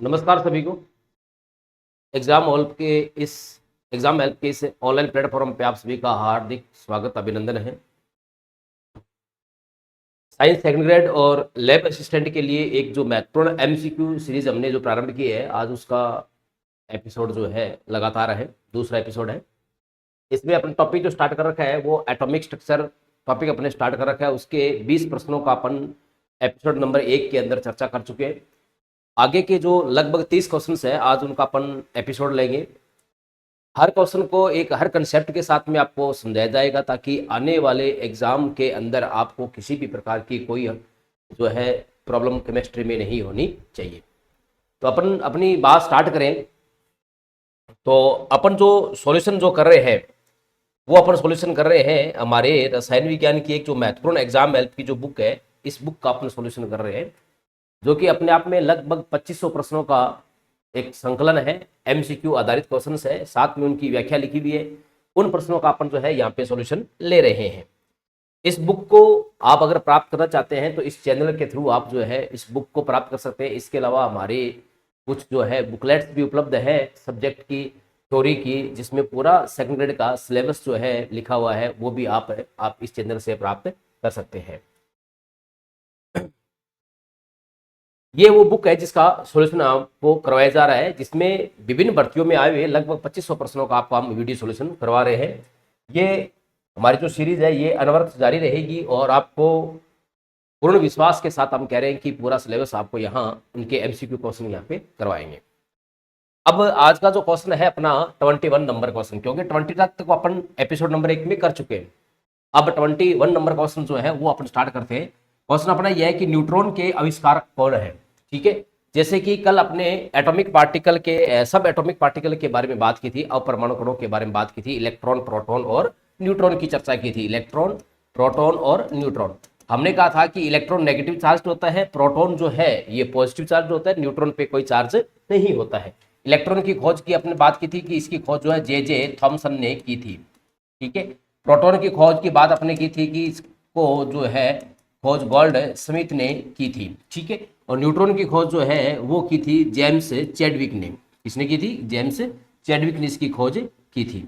नमस्कार सभी को। इस एग्जाम हेल्प के इस ऑनलाइन प्लेटफॉर्म पे आप सभी का हार्दिक स्वागत अभिनंदन है। साइंस सेकंड ग्रेड और लैब असिस्टेंट के लिए एक जो महत्वपूर्ण एमसीक्यू सीरीज हमने जो प्रारंभ की है, आज उसका एपिसोड जो है लगातार है, दूसरा एपिसोड है। इसमें अपना टॉपिक जो स्टार्ट कर रखा है वो एटॉमिक स्ट्रक्चर टॉपिक अपने स्टार्ट कर रखा है। उसके 20 प्रश्नों का अपन एपिसोड नंबर 1 के अंदर चर्चा कर चुके हैं। आगे के जो लगभग 30 क्वेश्चन है, आज उनका अपन एपिसोड लेंगे। हर क्वेश्चन को हर कंसेप्ट के साथ में आपको समझाया जाएगा, ताकि आने वाले एग्जाम के अंदर आपको किसी भी प्रकार की कोई जो है प्रॉब्लम केमिस्ट्री में नहीं होनी चाहिए। तो अपन अपनी बात स्टार्ट करें। तो अपन जो सॉल्यूशन जो कर रहे हैं वो अपन सॉल्यूशन कर रहे हैं हमारे रसायन विज्ञान की एक जो महत्वपूर्ण एग्जाम हेल्प की जो बुक है, इस बुक का अपन सॉल्यूशन कर रहे हैं, जो कि अपने आप में लगभग 2500 प्रश्नों का एक संकलन है। एमसीक्यू आधारित क्वेश्चन है, साथ में उनकी व्याख्या लिखी हुई है। उन प्रश्नों का अपन जो है यहाँ पे सॉल्यूशन ले रहे हैं। इस बुक को आप अगर प्राप्त करना चाहते हैं तो इस चैनल के थ्रू आप जो है इस बुक को प्राप्त कर सकते हैं। इसके अलावा हमारे कुछ जो है बुकलेट्स भी उपलब्ध है सब्जेक्ट की, थ्योरी की, जिसमें पूरा सेकंड ग्रेड का सिलेबस जो है लिखा हुआ है, वो भी आप इस चैनल से प्राप्त कर सकते हैं। ये वो बुक है जिसका सॉल्यूशन आपको करवाया जा रहा है, जिसमें विभिन्न भर्तियों में आए हुए लगभग 2500 प्रश्नों का आपको हम वीडियो सॉल्यूशन करवा रहे हैं। ये हमारी जो सीरीज है ये अनवरत जारी रहेगी, और आपको पूर्ण विश्वास के साथ हम कह रहे हैं कि पूरा सिलेबस आपको यहाँ उनके एमसीक्यू क्वेश्चन यहाँ पे करवाएंगे। अब आज का जो क्वेश्चन है अपना 21 नंबर क्वेश्चन, क्योंकि 20 तक अपन एपिसोड नंबर 1 में कर चुके हैं। अब 21 नंबर क्वेश्चन जो है वो अपन स्टार्ट करते हैं। क्वेश्चन अपना यह है कि न्यूट्रॉन के आविष्कारक कौन है। ठीक है, जैसे कि कल अपने एटॉमिक पार्टिकल के सब एटॉमिक पार्टिकल के बारे में बात की थी, अपरमाणु कणों के बारे में बात की थी, इलेक्ट्रॉन, प्रोटॉन और न्यूट्रॉन की चर्चा की थी। इलेक्ट्रॉन, प्रोटॉन और न्यूट्रॉन। हमने कहा था कि इलेक्ट्रॉन नेगेटिव चार्ज होता है, प्रोटॉन जो है ये पॉजिटिव चार्ज होता है, न्यूट्रॉन पे कोई चार्ज नहीं होता है। इलेक्ट्रॉन की खोज की अपने बात की थी कि इसकी खोज जो है जे थॉमसन ने की थी। ठीक है, प्रोटॉन की खोज की बात अपने की थी कि इसको जो है खोज गोल्ड स्मिथ ने की थी। ठीक है, और न्यूट्रॉन की खोज जो है वो की थी जेम्स चैडविक ने। किसने की थी? जेम्स चैडविक ने इसकी खोज की थी।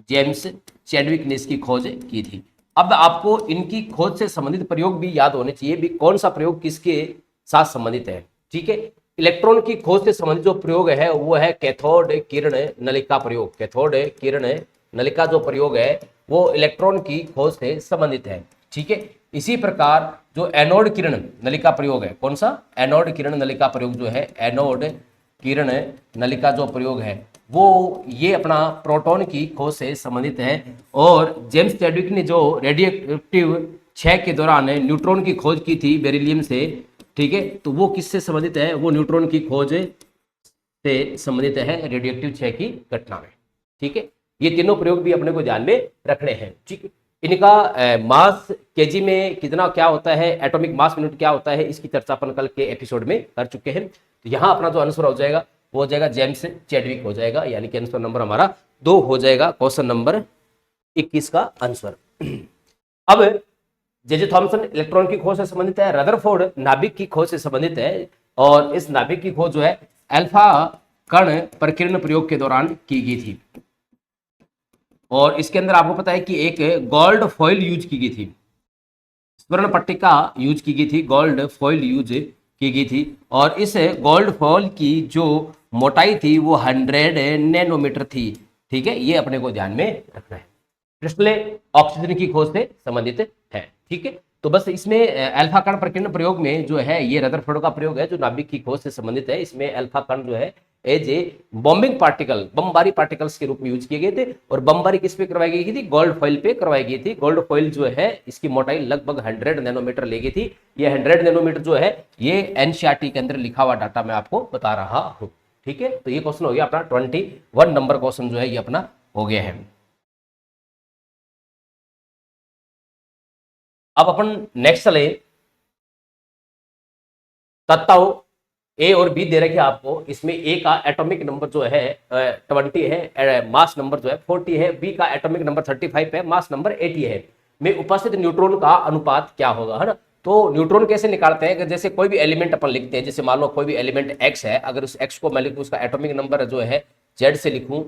जेम्स चैडविक ने इसकी खोज की थी। अब आपको इनकी खोज से संबंधित प्रयोग भी याद होने चाहिए, भी कौन सा प्रयोग किसके साथ संबंधित है। ठीक है, इलेक्ट्रॉन की खोज से संबंधित जो प्रयोग है वो है कैथोड किरण नलिका प्रयोग। कैथोड किरण नलिका जो प्रयोग है वो इलेक्ट्रॉन की खोज से संबंधित है। ठीक है, इसी प्रकार जो एनोड किरण नलिका प्रयोग है, कौन सा? एनोड किरण नलिका प्रयोग जो है, एनोड किरण नलिका जो प्रयोग है वो ये अपना प्रोटॉन की खोज से संबंधित है। और जेम्स चैडविक ने जो रेडियोएक्टिव क्षय के दौरान न्यूट्रॉन की खोज की थी बेरिलियम से, ठीक है, तो वो किससे संबंधित है? वो न्यूट्रॉन की खोज से संबंधित है रेडियोएक्टिव क्षय की घटना में। ठीक है, ये तीनों प्रयोग भी अपने को ध्यान में रखने हैं। ठीक है, इनका मास केजी में कितना क्या होता है, एटॉमिक मास यूनिट क्या होता है, इसकी चर्चा अपन कल के एपिसोड में कर चुके हैं। तो यहाँ अपना जो आंसर हो जाएगा वो हो जाएगा जेम्स चैडविक हो जाएगा, यानी कि आंसर नंबर हमारा 2 हो जाएगा, क्वेश्चन नंबर 21 का आंसर। अब जे थॉमसन इलेक्ट्रॉन की खोज से संबंधित है, रदरफोर्ड नाभिक की खोज से संबंधित है, और इस नाभिक की खोज जो है अल्फा कण प्रकीर्ण प्रयोग के दौरान की गई थी। और इसके अंदर आपको पता है कि एक गोल्ड फॉइल यूज की गई थी, स्वर्ण पट्टिका यूज की गई थी, गोल्ड फॉइल यूज की गई थी। और इस गोल्ड फॉइल की जो मोटाई थी वो 100 नैनोमीटर थी। ठीक है, ये अपने को ध्यान में रखना है। क्रिस्टल ऑक्सीजन की खोज से संबंधित है। ठीक है, तो बस इसमें अल्फा कण प्रकीर्ण प्रयोग में जो है ये रदरफोर्ड का प्रयोग है जो नाभिक की खोज से संबंधित है। इसमें अल्फा कण जो है एज ए बॉम्बिंग पार्टिकल, बमबारी पार्टिकल्स के रूप में यूज किए गए थे। और बमबारी किस पे करवाई गई थी? गोल्ड फॉइल पे करवाई गई थी। गोल्ड फॉइल जो है इसकी मोटाई लगभग 100 नैनोमीटर ले गई थी। ये 100 नैनोमीटर जो है ये एनसीईआरटी के अंदर लिखा हुआ डाटा मैं आपको बता रहा हूं। ठीक है, तो ये क्वेश्चन हो गया अपना 21 नंबर क्वेश्चन जो है ये अपना हो गया है। अब अपन नेक्स्ट चले, तत्व ए और बी दे रखे आपको। इसमें ए का एटॉमिक नंबर जो है 20 है, मास नंबर जो है 40 है, बी का एटॉमिक नंबर 35 है, मास नंबर 80 है, में उपस्थित न्यूट्रॉन का अनुपात क्या होगा, है ना। तो न्यूट्रॉन कैसे निकालते हैं? अगर जैसे कोई भी एलिमेंट अपन लिखते हैं, जैसे मान लो कोई भी एलिमेंट x है, अगर उस x को मैं लिखूं, उसका एटॉमिक नंबर जो है z से लिखूं,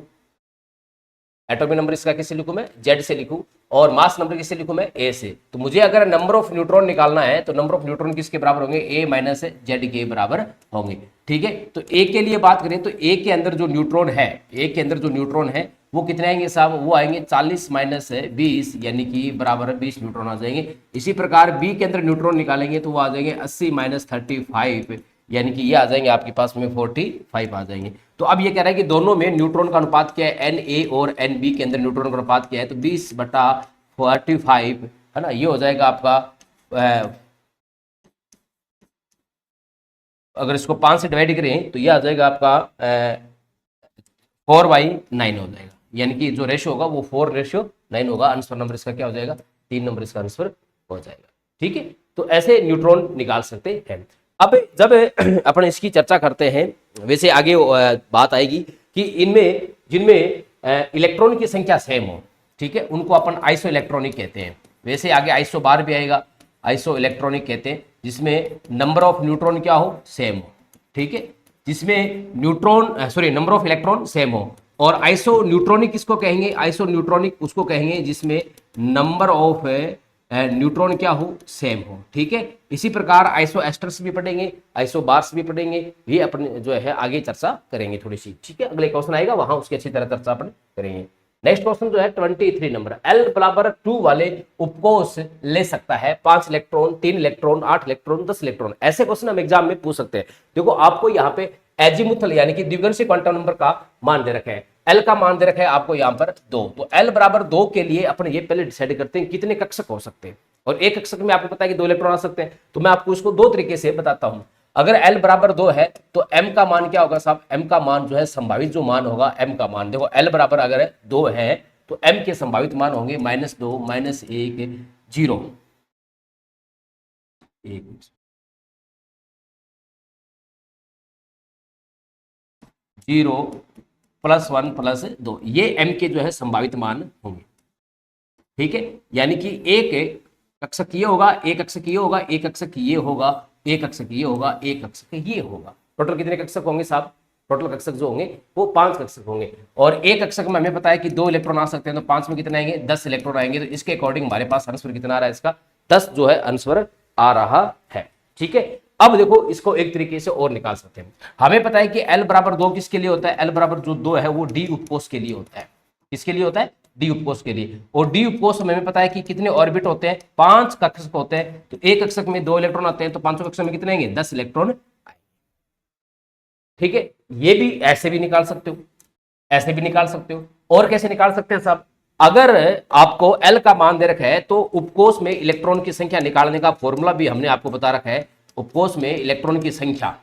एटॉमिक नंबर इसका किससे लिखूं मैं? z से लिखूं, और मास नंबर किससे लिखूं मैं? a से। तो मुझे अगर नंबर ऑफ न्यूट्रॉन निकालना है तो नंबर ऑफ न्यूट्रॉन किसके बराबर होंगे? a माइनस z के बराबर होंगे। ठीक है, तो a के लिए बात करें तो a के अंदर जो न्यूट्रॉन है, a के अंदर जो न्यूट्रॉन है वो कितने आएंगे साहब? वो आएंगे 40 माइनस 20, यानी कि बराबर 20 न्यूट्रॉन आ जाएंगे। इसी प्रकार b के अंदर न्यूट्रॉन निकालेंगे तो वो आ जाएंगे 80 माइनस 35, यानी कि ये आ जाएंगे आपके पास में 45 आ जाएंगे। तो अब ये कह रहा है कि दोनों में न्यूट्रॉन का अनुपात क्या है? Na और Nb के अंदर न्यूट्रॉन का अनुपात क्या है? तो 20/45 है ना, ये हो जाएगा आपका अगर इसको 5 से डिवाइड करें तो ये आ जाएगा आपका 4/9 हो जाएगा, यानी कि जो रेशियो होगा वो 4:9 होगा। आंसर नंबर इसका क्या हो जाएगा? 3 नंबर इसका आंसर हो जाएगा। ठीक है, तो ऐसे न्यूट्रॉन निकाल सकते हैं। अब जब अपन इसकी चर्चा करते हैं, वैसे आगे बात आएगी कि इनमें जिनमें इलेक्ट्रॉन की संख्या सेम हो, ठीक है, उनको अपन आइसो इलेक्ट्रॉनिक कहते हैं। वैसे आगे आइसो बार भी आएगा, आइसो इलेक्ट्रॉनिक कहते हैं, जिसमें नंबर ऑफ न्यूट्रॉन क्या हो? सेम हो। ठीक है, जिसमें नंबर ऑफ इलेक्ट्रॉन सेम हो। और आइसो न्यूट्रॉनिक किसको कहेंगे? आइसो न्यूट्रॉनिक उसको कहेंगे जिसमें नंबर ऑफ न्यूट्रॉन क्या हो? सेम हो। ठीक है, इसी प्रकार आइसो एस्टर्स भी पढ़ेंगे, आइसो बार्स भी पढ़ेंगे, ये अपन जो है आगे चर्चा करेंगे थोड़ी सी। ठीक है, अगले क्वेश्चन आएगा वहां उसकी अच्छी तरह चर्चा अपन करेंगे। नेक्स्ट क्वेश्चन जो है 23 नंबर, L बराबर 2 वाले उपकोष ले सकता है 5 इलेक्ट्रॉन, 3 इलेक्ट्रॉन, 8 इलेक्ट्रॉन, 10 इलेक्ट्रॉन। ऐसे क्वेश्चन हम एग्जाम में पूछ सकते हैं। देखो आपको यहाँ पे एजीमुथल यानी कि द्विगुणित क्वांटम नंबर का मान दे रखा है, L का मान दे रखा है आपको यहाँ पर 2। तो L बराबर 2 के लिए अपन ये पहले डिसाइड करते हैं कितने कक्षक हो सकते हैं, और एक कक्षक में आपको पता है कि 2 इलेक्ट्रॉन आ सकते हैं। तो मैं आपको इसको 2 तरीके से बताता हूं। अगर L बराबर 2 है तो M का मान क्या होगा साहब? M का मान जो है संभावित जो मान होगा M का मान, देखो L बराबर अगर 2 है तो M के संभावित मान होंगे -2, -1, 0, 0, +1 +2, ये M के जो है संभावित मान होंगे। ठीक है, यानी कि एक कक्षक ये होगा, एक कक्षक ये होगा, एक कक्षक ये होगा, एक कक्षक ये होगा, एक कक्षक ये होगा। टोटल कितने कक्षक होंगे साहब? टोटल कक्षक जो होंगे वो 5 कक्षक होंगे। और एक कक्षक में हमें पता है कि 2 इलेक्ट्रॉन आ सकते हैं, तो 5 में कितने आएंगे? 10 इलेक्ट्रॉन आएंगे। तो इसके अकॉर्डिंग हमारे पास आंसर कितना आ रहा है? इसका 10 जो है आंसर आ रहा है। ठीक है, अब देखो इसको एक तरीके से और निकाल सकते हैं। हमें पता है कि L बराबर 2 किसके लिए होता है? L बराबर जो 2 है वो D उपकोष के लिए होता है। किसके लिए होता है? डी उपकोष के लिए। और डी उपकोष में हमें पता है कि कितने ऑर्बिट होते हैं? 5 कक्षक होते हैं। तो एक कक्षक में 2 इलेक्ट्रॉन आते हैं, तो 5 कक्षक में कितने आएंगे? 10 इलेक्ट्रॉन। ठीक है, ये भी ऐसे भी निकाल सकते हो, ऐसे भी निकाल सकते हो। और कैसे निकाल सकते हैं साहब? अगर आपको L का मान दे रखा है तो उपकोष में इलेक्ट्रॉन की संख्या निकालने का फॉर्मूला भी हमने आपको बता रखा है। उपकोष में इलेक्ट्रॉन की संख्या,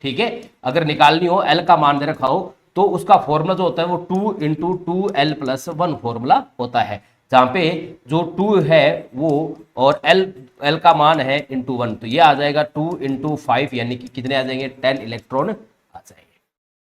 ठीक है, अगर निकालनी हो, L का मान दे रखा हो, तो उसका फॉर्मूला जो होता है वो 2 × 2L + 1 फॉर्मूला होता है, जहां पे जो 2 है वो और L का मान है × 1, तो ये आ जाएगा 2 × 5, यानी कि कितने आ जाएंगे? 10 इलेक्ट्रॉन आ जाएंगे।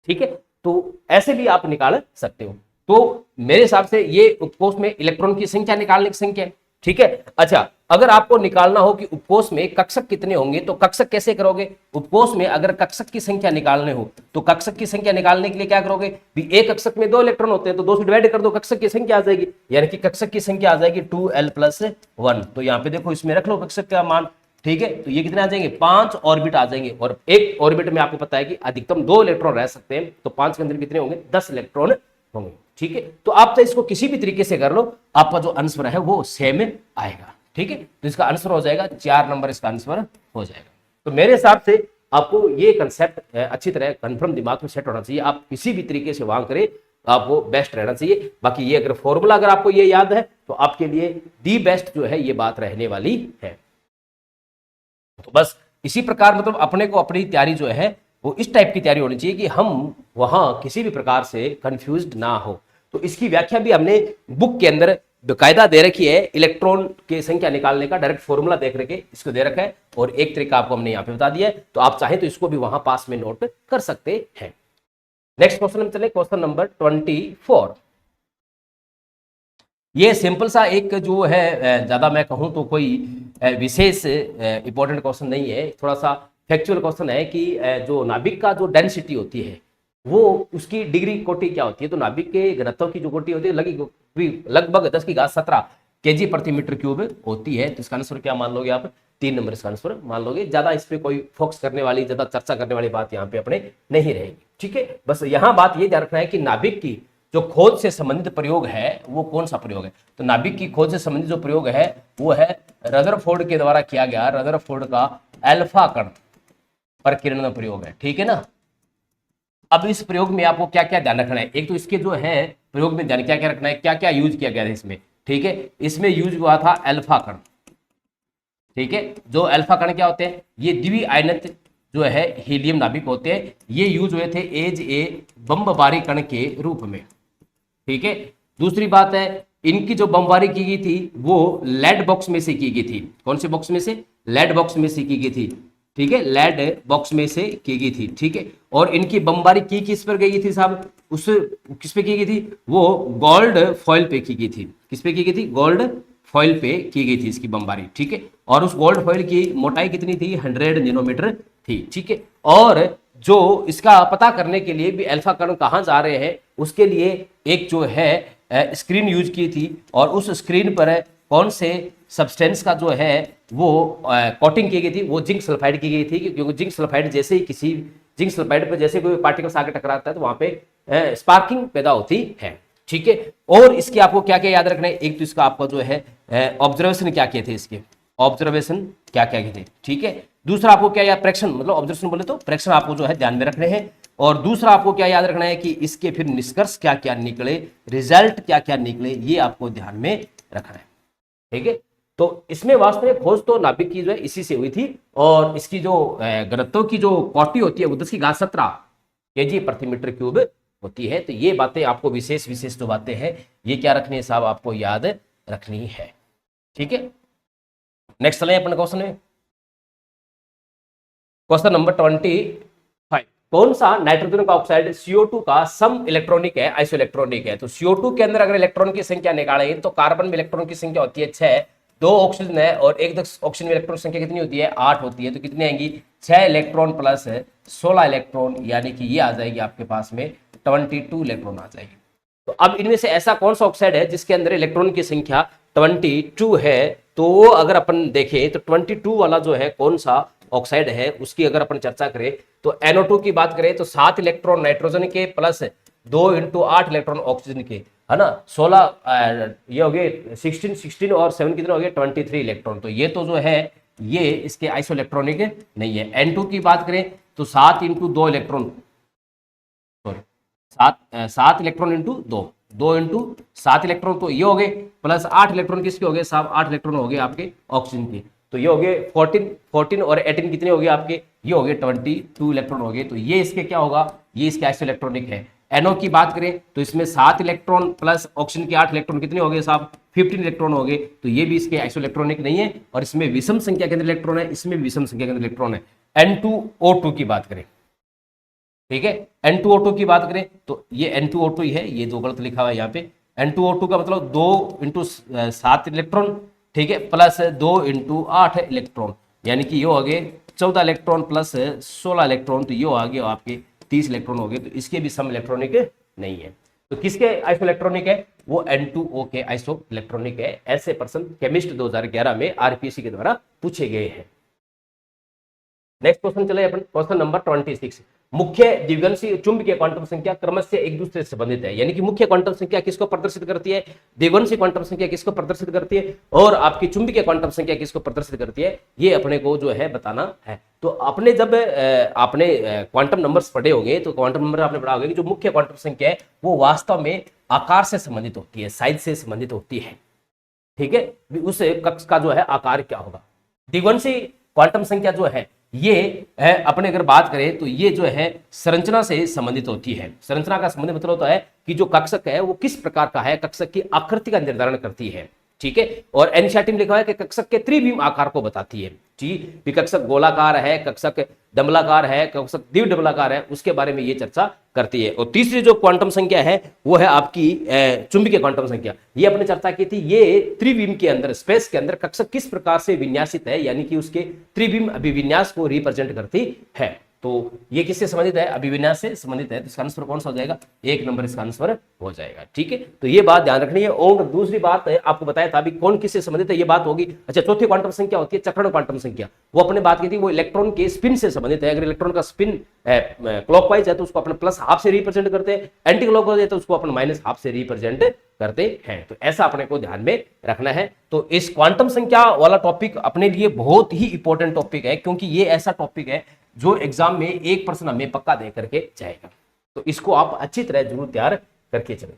ठीक है, तो ऐसे भी आप निकाल सकते हो। तो मेरे हिसाब से ये उपकोष में इलेक्ट्रॉन की संख्या निकालने की संख्या है। ठीक है, अच्छा, अगर आपको निकालना हो कि उपकोष में कक्षक कितने होंगे, तो कक्षक कैसे करोगे? उपकोष में अगर कक्षक की संख्या निकालने हो तो कक्षक की संख्या निकालने के लिए क्या करोगे? भी एक कक्षक में 2 इलेक्ट्रॉन होते हैं, तो 2 से डिवाइड कर दो, कक्षक की संख्या आ जाएगी, यानी कि कक्षक की संख्या आ जाएगी 2L + 1। तो यहाँ पे देखो इसमें रख लो कक्षक का मान। ठीक है, तो ये कितने आ जाएंगे? 5 ऑर्बिट आ जाएंगे। और एक ऑर्बिट में आपको पता है कि अधिकतम 2 इलेक्ट्रॉन रह सकते हैं, तो 5 के अंदर कितने होंगे? 10 इलेक्ट्रॉन होंगे। ठीक है, तो आप तो इसको किसी भी तरीके से कर लो, आपका जो आंसर है वो सेम आएगा। ठीक है, तो इसका आंसर हो जाएगा 4 नंबर, इसका आंसर हो जाएगा। तो मेरे हिसाब से आपको ये कंसेप्ट अच्छी तरह कंफर्म दिमाग में सेट होना चाहिए। आप किसी भी तरीके से वहां करें, आपको बेस्ट रहना चाहिए। बाकी ये अगर फॉर्मूला अगर आपको ये याद है तो आपके लिए दी बेस्ट जो है ये बात रहने वाली है। तो बस इसी प्रकार मतलब अपने को अपनी तैयारी जो है वो इस टाइप की तैयारी होनी चाहिए कि हम वहां किसी भी प्रकार से कंफ्यूज्ड ना हो। तो इसकी व्याख्या भी हमने बुक के अंदर बेकायदा दे रखी है, इलेक्ट्रॉन की संख्या निकालने का डायरेक्ट फॉर्मूला देख रखे इसको दे रखा है, और एक तरीका आपको हमने यहाँ पे बता दिया है। तो आप चाहें तो इसको भी वहां पास में नोट कर सकते हैं। नेक्स्ट क्वेश्चन हम चले, क्वेश्चन नंबर 24। ये सिंपल सा एक जो है ज़्यादा मैं कहूँ तो कोई विशेष इंपॉर्टेंट क्वेश्चन नहीं है, थोड़ा सा फैक्चुअल क्वेश्चन है कि जो नाभिक का जो डेंसिटी होती है वो उसकी डिग्री कोटि क्या होती है। तो नाभिक के घनत्व की जो कोटि होती है लगभग 10 की घात 17 kg प्रति मीटर क्यूब होती है। तो इसका आंसर क्या मान लोगे आप, 3 नंबर इसका आंसर मान लोगे। ज्यादा इस पे कोई फोकस करने वाली, ज्यादा चर्चा करने वाली बात यहाँ पे अपने नहीं रहेगी, ठीक है। बस यहाँ बात ये ध्यान रखना है कि नाभिक की जो खोज से संबंधित प्रयोग है वो कौन सा प्रयोग है। तो नाभिक की खोज से संबंधित जो प्रयोग है वो है रदरफोर्ड के द्वारा किया गया, रदरफोर्ड का अल्फा कण प्रकीर्णन प्रयोग है, ठीक है ना। अब इस प्रयोग में आपको क्या क्या ध्यान रखना है, एक तो इसके जो है प्रयोग में ध्यान क्या क्या रखना है, क्या क्या यूज किया गया है इसमें, ठीक है। इसमें यूज हुआ था अल्फा कण, ठीक है। जो अल्फा कण क्या होते हैं, ये द्विआयनित जो है हीलियम नाभिक होते हैं। ये यूज हुए थे एज ए बमबारी कण के रूप में, ठीक है। दूसरी बात है, इनकी जो बमबारी की गई थी वो लेड बॉक्स में से की गई थी। कौन से बॉक्स में से, लेड बॉक्स में से की गई थी, ठीक है, लेड बॉक्स में से की गई थी, ठीक है। और इनकी बमबारी की किस पर गई थी साहब, उस किस पे की गई थी, वो गोल्ड फॉइल पे की गई थी। किस पे की गई थी, गोल्ड फॉइल पे की गई थी इसकी बमबारी, ठीक है। और उस गोल्ड फॉइल की मोटाई कितनी थी, 100 नैनोमीटर थी, ठीक है। और जो इसका पता करने के लिए भी अल्फा कण कहाँ जा रहे हैं उसके लिए एक जो है स्क्रीन यूज की थी। और उस स्क्रीन पर कौन से सब्सटेंस का जो है वो कोटिंग की गई थी, वो जिंक सल्फाइड की गई थी। क्योंकि जिंक सल्फाइड जैसे ही किसी जिंक सल्फाइड पर जैसे कोई पार्टिकल्स आके टकराता है तो वहां पे स्पार्किंग पैदा होती है, ठीक है। और इसके आपको क्या क्या याद रखना है, एक तो इसका आपका जो है ऑब्जर्वेशन क्या किए थे, इसके ऑब्जर्वेशन क्या क्या किए थे, ठीक है। दूसरा आपको क्या याद, प्रेक्षण, मतलब ऑब्जर्वेशन बोले तो प्रेक्षण आपको जो है ध्यान में रखने हैं। और दूसरा आपको क्या याद रखना है कि इसके फिर निष्कर्ष क्या क्या निकले, रिजल्ट क्या क्या निकले, ये आपको ध्यान में रखना है, ठीक है। तो इसमें वास्तविक खोज तो नाभिक की जो है इसी से हुई थी। और इसकी जो घनत्व की जो कोटि होती है वो 10 की घात 17 kg प्रति मीटर क्यूब होती है। तो ये बातें आपको विशेष विशेष जो बातें हैं ये क्या रखनी है साहब, आपको याद रखनी है, ठीक है। नेक्स्ट चले अपन क्वेश्चन में, क्वेश्चन नंबर 25। कौन सा नाइट्रोजन का ऑक्साइड CO2 का सम इलेक्ट्रॉनिक है, आइसो इलेक्ट्रॉनिक है। तो CO2 के अंदर अगर इलेक्ट्रॉन की संख्या निकालें तो कार्बन में इलेक्ट्रॉन की संख्या होती है 6, 2 ऑक्सीजन है और एक ऑक्सीजन में इलेक्ट्रॉन संख्या कितनी होती है, 8 होती है। तो कितनी आएंगी, 6 इलेक्ट्रॉन प्लस 16 इलेक्ट्रॉन, यानी कि ये आ जाएगी आपके पास में 22 इलेक्ट्रॉन आ जाएगी। तो अब इनमें से ऐसा कौन सा ऑक्साइड है जिसके अंदर इलेक्ट्रॉन की संख्या 22 है। तो वो अगर अपन देखें तो 22 वाला जो है कौन सा ऑक्साइड है उसकी अगर अपन चर्चा करें तो NO2 की बात करें तो 7 इलेक्ट्रॉन नाइट्रोजन के प्लस 2 × 8 इलेक्ट्रॉन ऑक्सीजन के, है ना, 16 ये हो गए 16 और 7 कितने हो गए 23 इलेक्ट्रॉन। तो ये तो जो है ये इसके आइसो इलेक्ट्रॉनिक नहीं है। N2 की बात करें तो 7 × 2 electron, sorry 7 electron into 2 × 7 electron, तो ये हो गए प्लस 8 इलेक्ट्रॉन किसके हो गए साहब, 8 इलेक्ट्रॉन हो गए आपके ऑक्सीजन के। तो ये हो गए 14 और 18 कितने हो गए आपके, ये हो गए 22 इलेक्ट्रॉन हो गए। तो ये इसके क्या होगा, ये इसके आइसो इलेक्ट्रॉनिक है। NO की बात करें तो इसमें 7 इलेक्ट्रॉन प्लस ऑक्सीजन के 8 इलेक्ट्रॉन कितने हो गए साहब, 15 इलेक्ट्रॉन हो गए। तो ये भी इसके आइसो इलेक्ट्रॉनिक नहीं है। और इसमें विषम संख्या के अंदर इलेक्ट्रॉन है, इसमें विषम संख्या के अंदर इलेक्ट्रॉन है। N2O2 की बात करें, ठीक है, N2O2 की बात करें तो ये N2O2 ही है, ये जो गलत लिखा हुआ है यहाँ पे। N2O2 का मतलब 2 × 7 इलेक्ट्रॉन, ठीक है, प्लस 2 × 8 इलेक्ट्रॉन, यानी कि ये हो गए 14 इलेक्ट्रॉन प्लस 16 इलेक्ट्रॉन। तो ये आ गया आपके 30 इलेक्ट्रॉन हो गए। तो इसके भी सम इलेक्ट्रॉनिक नहीं है। तो किसके आइसो इलेक्ट्रॉनिक है, वो N2O के आइसो इलेक्ट्रॉनिक है। ऐसे प्रश्न केमिस्ट 2011 में RPSC के द्वारा पूछे गए हैं। नेक्स्ट क्वेश्चन चले अपन, क्वेश्चन नंबर 26। मुख्य द्विवंशी चुंबकीय क्वांटम संख्या क्रमशः एक दूसरे से संबंधित है। यानी कि मुख्य क्वांटम संख्या किसको प्रदर्शित करती है, द्विवंशी क्वांटम संख्या किसको प्रदर्शित करती है, और आपकी चुंबकीय क्वांटम संख्या किसको प्रदर्शित करती है, ये अपने को जो है बताना है। तो अपने जब आपने क्वांटम नंबर्स पढ़े होंगे तो क्वांटम नंबर आपने पढ़ा होगा कि जो मुख्य क्वांटम संख्या है वो वास्तव में आकार से संबंधित होती है, साइज से संबंधित होती है, ठीक है। उस कक्ष का जो है आकार क्या होगा। द्विवंशी क्वांटम संख्या जो है ये अपने अगर बात करें तो ये जो है संरचना से संबंधित होती है। संरचना का संबंध मतलब होता है कि जो कक्षक है वो किस प्रकार का है, कक्षक की आकृति का निर्धारण करती है, ठीक है। और एनसीईआरटी में लिखा हुआ है कि कक्षक के त्रिविम आकार को बताती है। ठीक, भी कक्षक गोलाकार है, कक्षक डबलाकार है, कक्षक द्विडबलाकार है, उसके बारे में ये चर्चा करती है। और तीसरी जो क्वांटम संख्या है वो है आपकी चुंबकीय क्वांटम संख्या। ये अपने चर्चा की थी, ये त्रिविम के अंदर, स्पेस के अंदर कक्षक किस प्रकार से विन्यासित है, यानी कि उसके त्रिविम अभिविन्यास को रिप्रेजेंट करती है। तो ये किससे संबंधित है? अभिविन्यास से संबंधित है। तो इसका आंसर कौन सा हो जाएगा? 1 नंबर इसका आंसर हो जाएगा। ठीक है, तो ये बात ध्यान रखनी है। और दूसरी बात है, आपको बताया था अभी कौन किससे संबंधित है, ये बात होगी। अच्छा, चौथी क्वांटम संख्या होती है चक्रण क्वांटम संख्या। वो अपने बात की थी, वो इलेक्ट्रॉन के स्पिन से संबंधित है। अगर इलेक्ट्रॉन का स्पिन क्लॉकवाइज है तो उसको अपने प्लस हाफ से रिप्रेजेंट करते हैं, एंटी क्लॉकवाइज है तो उसको अपने माइनस हाफ से रिप्रेजेंट करते हैं। तो ऐसा अपने को ध्यान में रखना है। तो इस क्वांटम संख्या वाला टॉपिक अपने लिए बहुत ही इंपॉर्टेंट टॉपिक है, क्योंकि ये ऐसा टॉपिक है जो एग्जाम में 1% हमें पक्का दे करके जाएगा। तो इसको आप अच्छी तरह जरूर तैयार करके चलें।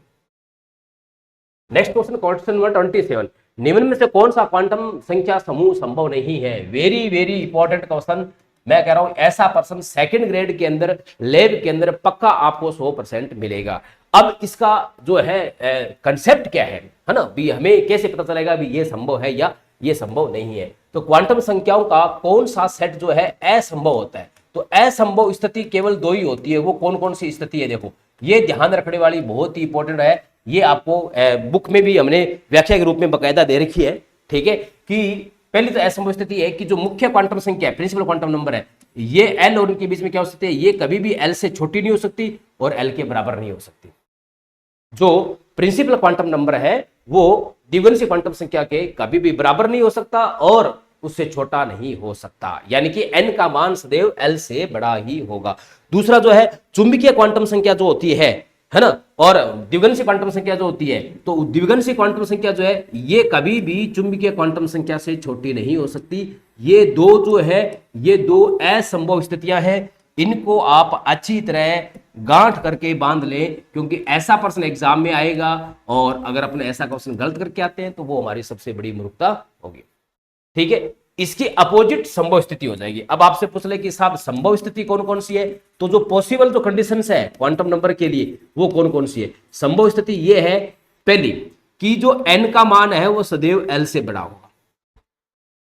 नेक्स्ट क्वेश्चन नंबर 27, निम्न में से कौन सा क्वांटम संख्या समूह संभव नहीं है? Very very important question. मैं कह रहा हूं ऐसा पर्सन सेकंड ग्रेड के अंदर लैब के अंदर पक्का आपको 100% मिलेगा। अब इसका जो है कंसेप्ट क्या है ना, भी हमें कैसे पता चलेगा भी ये संभव है या ये संभव नहीं है? तो क्वांटम संख्याओं का कौन सा सेट जो है असंभव होता है? तो असंभव स्थिति केवल 2 ही होती है। वो कौन कौन सी स्थिति है? देखो, ये ध्यान रखने वाली बहुत ही इंपॉर्टेंट है। ये आपको बुक में भी हमने व्याख्या के रूप में बकायदा दे रखी है। ठीक है, कि पहली तो असंभव स्थिति है कि जो मुख्य क्वांटम संख्या है, प्रिंसिपल क्वांटम नंबर है, ये एल और इनके बीच में क्या हो सकती है? ये कभी भी एल से छोटी नहीं हो सकती और एल के बराबर नहीं हो सकती। जो प्रिंसिपल क्वांटम नंबर है वो द्विगुणित क्वांटम संख्या के कभी भी बराबर नहीं हो सकता और उससे छोटा नहीं हो सकता, यानी कि n का मान सदैव l से बड़ा ही होगा। दूसरा जो है चुंबकीय क्वांटम संख्या जो होती है ना, और द्विगुणित क्वांटम संख्या जो होती है, तो द्विगुणित क्वांटम संख्या जो है ये कभी भी चुंबकीय क्वांटम संख्या से छोटी नहीं हो सकती। ये दो जो है, ये 2 असंभव स्थितियां हैं। इनको आप अच्छी तरह गांठ करके बांध लें, क्योंकि ऐसा प्रश्न एग्जाम में आएगा और अगर अपने ऐसा क्वेश्चन गलत करके आते हैं तो वो हमारी सबसे बड़ी मूर्खता होगी। ठीक है, इसकी अपोजिट संभव स्थिति हो जाएगी। अब आपसे पूछ ले कि साहब संभव स्थिति कौन कौन सी है, तो जो पॉसिबल जो कंडीशंस है क्वांटम नंबर के लिए वो कौन कौन सी है? संभव स्थिति ये है, पहली कि जो n का मान है वो सदैव l से बड़ा होगा।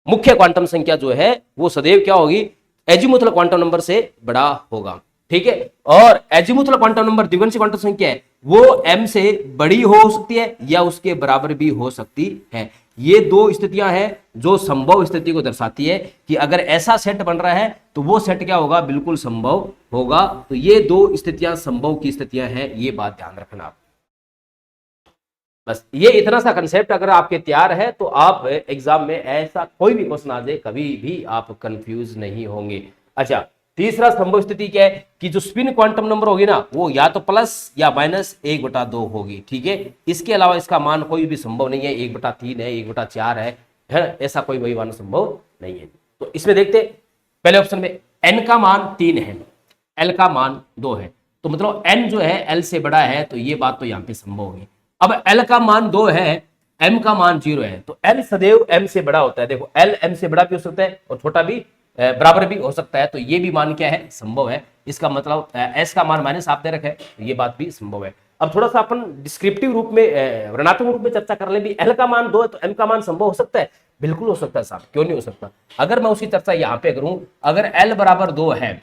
मुख्य क्वांटम संख्या जो है वो सदैव क्या होगी? एजीमुथल क्वांटम नंबर से बड़ा होगा। ठीक है, और एजीमुथल क्वांटम नंबर द्विगुणित क्वांटम संख्या है वो m से बड़ी हो सकती है या उसके बराबर भी हो सकती है। ये 2 स्थितियां हैं जो संभव स्थिति को दर्शाती है कि अगर ऐसा सेट बन रहा है तो वो सेट क्या होगा? बिल्कुल संभव होगा। तो ये 2 स्थितियां संभव की स्थितियां हैं, ये बात ध्यान रखना आप। बस ये इतना सा कंसेप्ट अगर आपके तैयार है तो आप एग्जाम में ऐसा कोई भी क्वेश्चन आ जाए कभी भी आप कंफ्यूज नहीं होंगे। अच्छा, तीसरा संभव स्थिति क्या है कि जो स्पिन क्वांटम नंबर होगी ना वो या तो प्लस या माइनस 1/2 होगी। ठीक है, इसके अलावा इसका मान कोई भी संभव नहीं है। 1/3 है, 1/4 है, ऐसा कोई वही मान संभव नहीं है। तो इसमें देखते पहले ऑप्शन में n का मान 3 है, l का मान 2 है, तो मतलब n जो है l से बड़ा है, तो ये बात तो यहाँ पे संभव होगी। अब l का मान 2 है, m का मान 0 है, तो l सदैव m से बड़ा होता है। देखो l m से बड़ा भी हो सकता है और छोटा भी बराबर भी हो सकता है, तो ये भी मान क्या है? संभव है। इसका मतलब s का मान माइनस आप दे रखे है, तो ये बात भी संभव है। अब थोड़ा सा अपन डिस्क्रिप्टिव रूप में, ऋणात्मक रूप में चर्चा कर ले भी l का मान 2 है तो m का मान संभव हो सकता है? बिल्कुल हो सकता है साहब, क्यों नहीं हो सकता। अगर मैं उसकी चर्चा यहाँ पे करूं, अगर l बराबर 2 है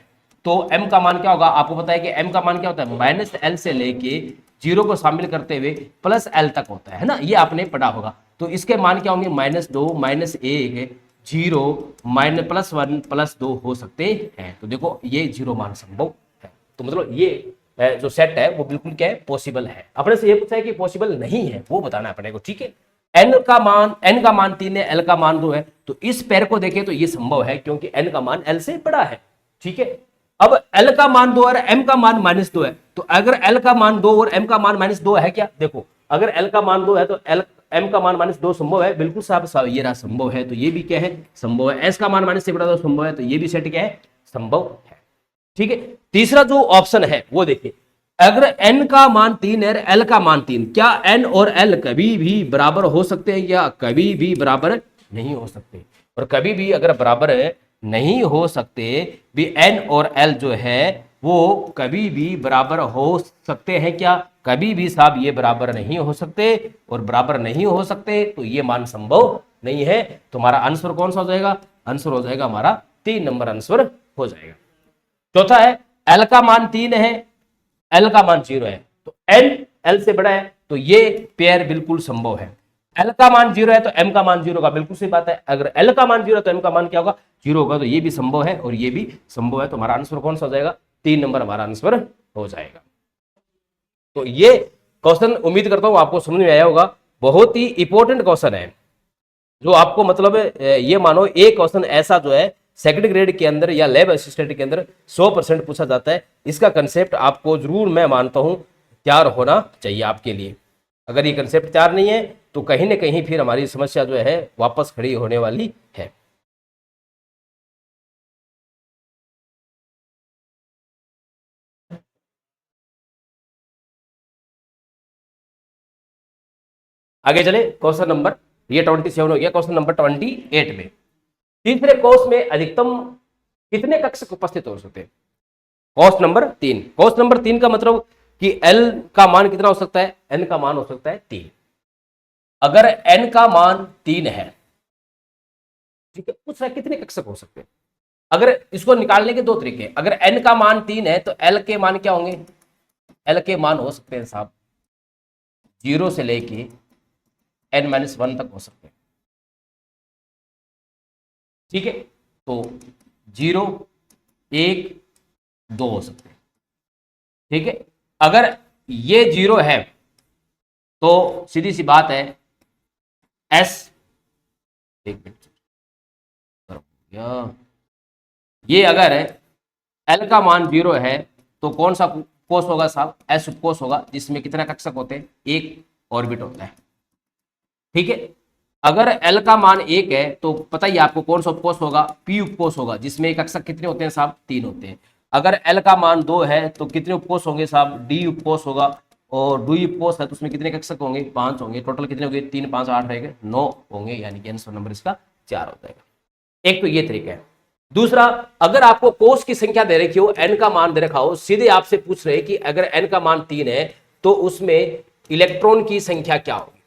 तो m का मान क्या होगा? आपको पता है कि m का मान क्या होता है? माइनस l से लेके 0 को शामिल करते हुए प्लस l तक होता है ना, ये आपने पढ़ा होगा। तो इसके मान क्या होंगे? -2, -1, 0, -+1, +2 हो सकते हैं। तो देखो ये 0 मान संभव है। तो मतलब ये जो सेट है वो बिल्कुल क्या है? पॉसिबल है। अपने से ये पूछा है कि पॉसिबल नहीं है, वो बताना है अपने को। ठीक है, n का मान 3 है, l का मान 2 है, तो इस पैर को देखें तो ये संभव है क्योंकि n का मान l से बड़ा है। ठीक है, अब l का मान 2 और m का मान -2 है, तो अगर l का मान 2 और m का मान -2 है क्या? देखो, अगर l का मान 2 है तो m का मान -2 संभव है। बिल्कुल साहब, ये रहा संभव है, तो ये भी क्या है? संभव है। s का मान -2 संभव है, तो ये भी सेट क्या है? संभव है। ठीक है, तीसरा जो ऑप्शन है वो देखिए, अगर n का मान 3 है, l का मान 3, क्या n और l कभी भी बराबर हो सकते हैं या कभी भी बराबर नहीं हो सकते? और कभी भी अगर बराबर नहीं हो सकते भी n और l जो है वो कभी भी बराबर हो सकते हैं क्या? कभी भी साहब ये बराबर नहीं हो सकते, और बराबर नहीं हो सकते तो ये मान संभव नहीं है। तुम्हारा आंसर कौन सा हो जाएगा? आंसर हो जाएगा हमारा 3 नंबर आंसर हो जाएगा। चौथा है एल का मान 3 है, एल का मान 0 है, तो एन एल से बड़ा है, तो ये पेयर बिल्कुल संभव है। एल का मान 0 है तो एम का मान 0 होगा, बिल्कुल सही बात है। अगर एल का मान 0 है तो एम का मान क्या होगा? 0 होगा, तो ये भी संभव है और ये भी संभव है। तो हमारा आंसर कौन सा हो जाएगा? 3 नंबर हमारा आंसर हो जाएगा। तो ये क्वेश्चन उम्मीद करता हूं आपको समझ में आया होगा। बहुत ही इंपॉर्टेंट क्वेश्चन है, जो आपको मतलब ये मानो एक क्वेश्चन ऐसा जो है सेकंड ग्रेड के अंदर या लैब असिस्टेंट के अंदर 100% पूछा जाता है। इसका कंसेप्ट आपको जरूर मैं मानता हूं तैयार होना चाहिए आपके लिए। अगर ये कंसेप्ट तैयार नहीं है तो कहीं ना कहीं फिर हमारी समस्या जो है वापस खड़ी होने वाली है। आगे चले क्वेश्चन नंबर, ये 27 हो गया, क्वेश्चन नंबर 28 में तीसरे कोर्स में अधिकतम कितने कक्षक उपस्थित हो सकते हैं? कोर्स नंबर 3, कोर्स नंबर 3 का मतलब कि एल का मान कितना हो सकता है? एन का मान हो सकता है 3। अगर एन का मान 3 है, ठीक है, पूछ रहा है कितने कक्षक हो सकते हैं। अगर इसको निकालने के दो तरीके हैं। अगर एन का मान 3 है तो एल के मान क्या होंगे? एल के मान हो सकते हैं साहब 0 से लेके n-1 तक हो सकते हैं, ठीक है। तो 0, 1, 2 हो सकते हैं, ठीक है। अगर ये 0 है तो सीधी सी बात है एस, एक मिनट, ये अगर है एल का मान 0 है तो कौन सा कोष होगा साहब? एस उपकोष होगा, जिसमें कितना कक्षक होते हैं? एक ऑर्बिट होता है, ठीक है। अगर एल का मान 1 है तो पता ही आपको कौन सा उपकोष होगा? पी उपकोष होगा, जिसमें कक्षक कितने होते हैं साहब? 3 होते हैं। अगर एल का मान 2 है तो कितने उपकोष होंगे साहब? डी उपकोष होगा, और डी उपकोष है तो उसमें कितने कक्षक होंगे? 5 होंगे। टोटल कितने होंगे? 3, 5, 8 रहेंगे, 9 होंगे, यानी कि आंसर नंबर इसका 4 हो जाएगा। एक तो ये तरीका है। दूसरा, अगर आपको कोष की संख्या दे रखी हो, एन का मान दे रखा हो, सीधे आपसे पूछ रहे कि अगर एन का मान 3 है तो उसमें इलेक्ट्रॉन की संख्या क्या होगी?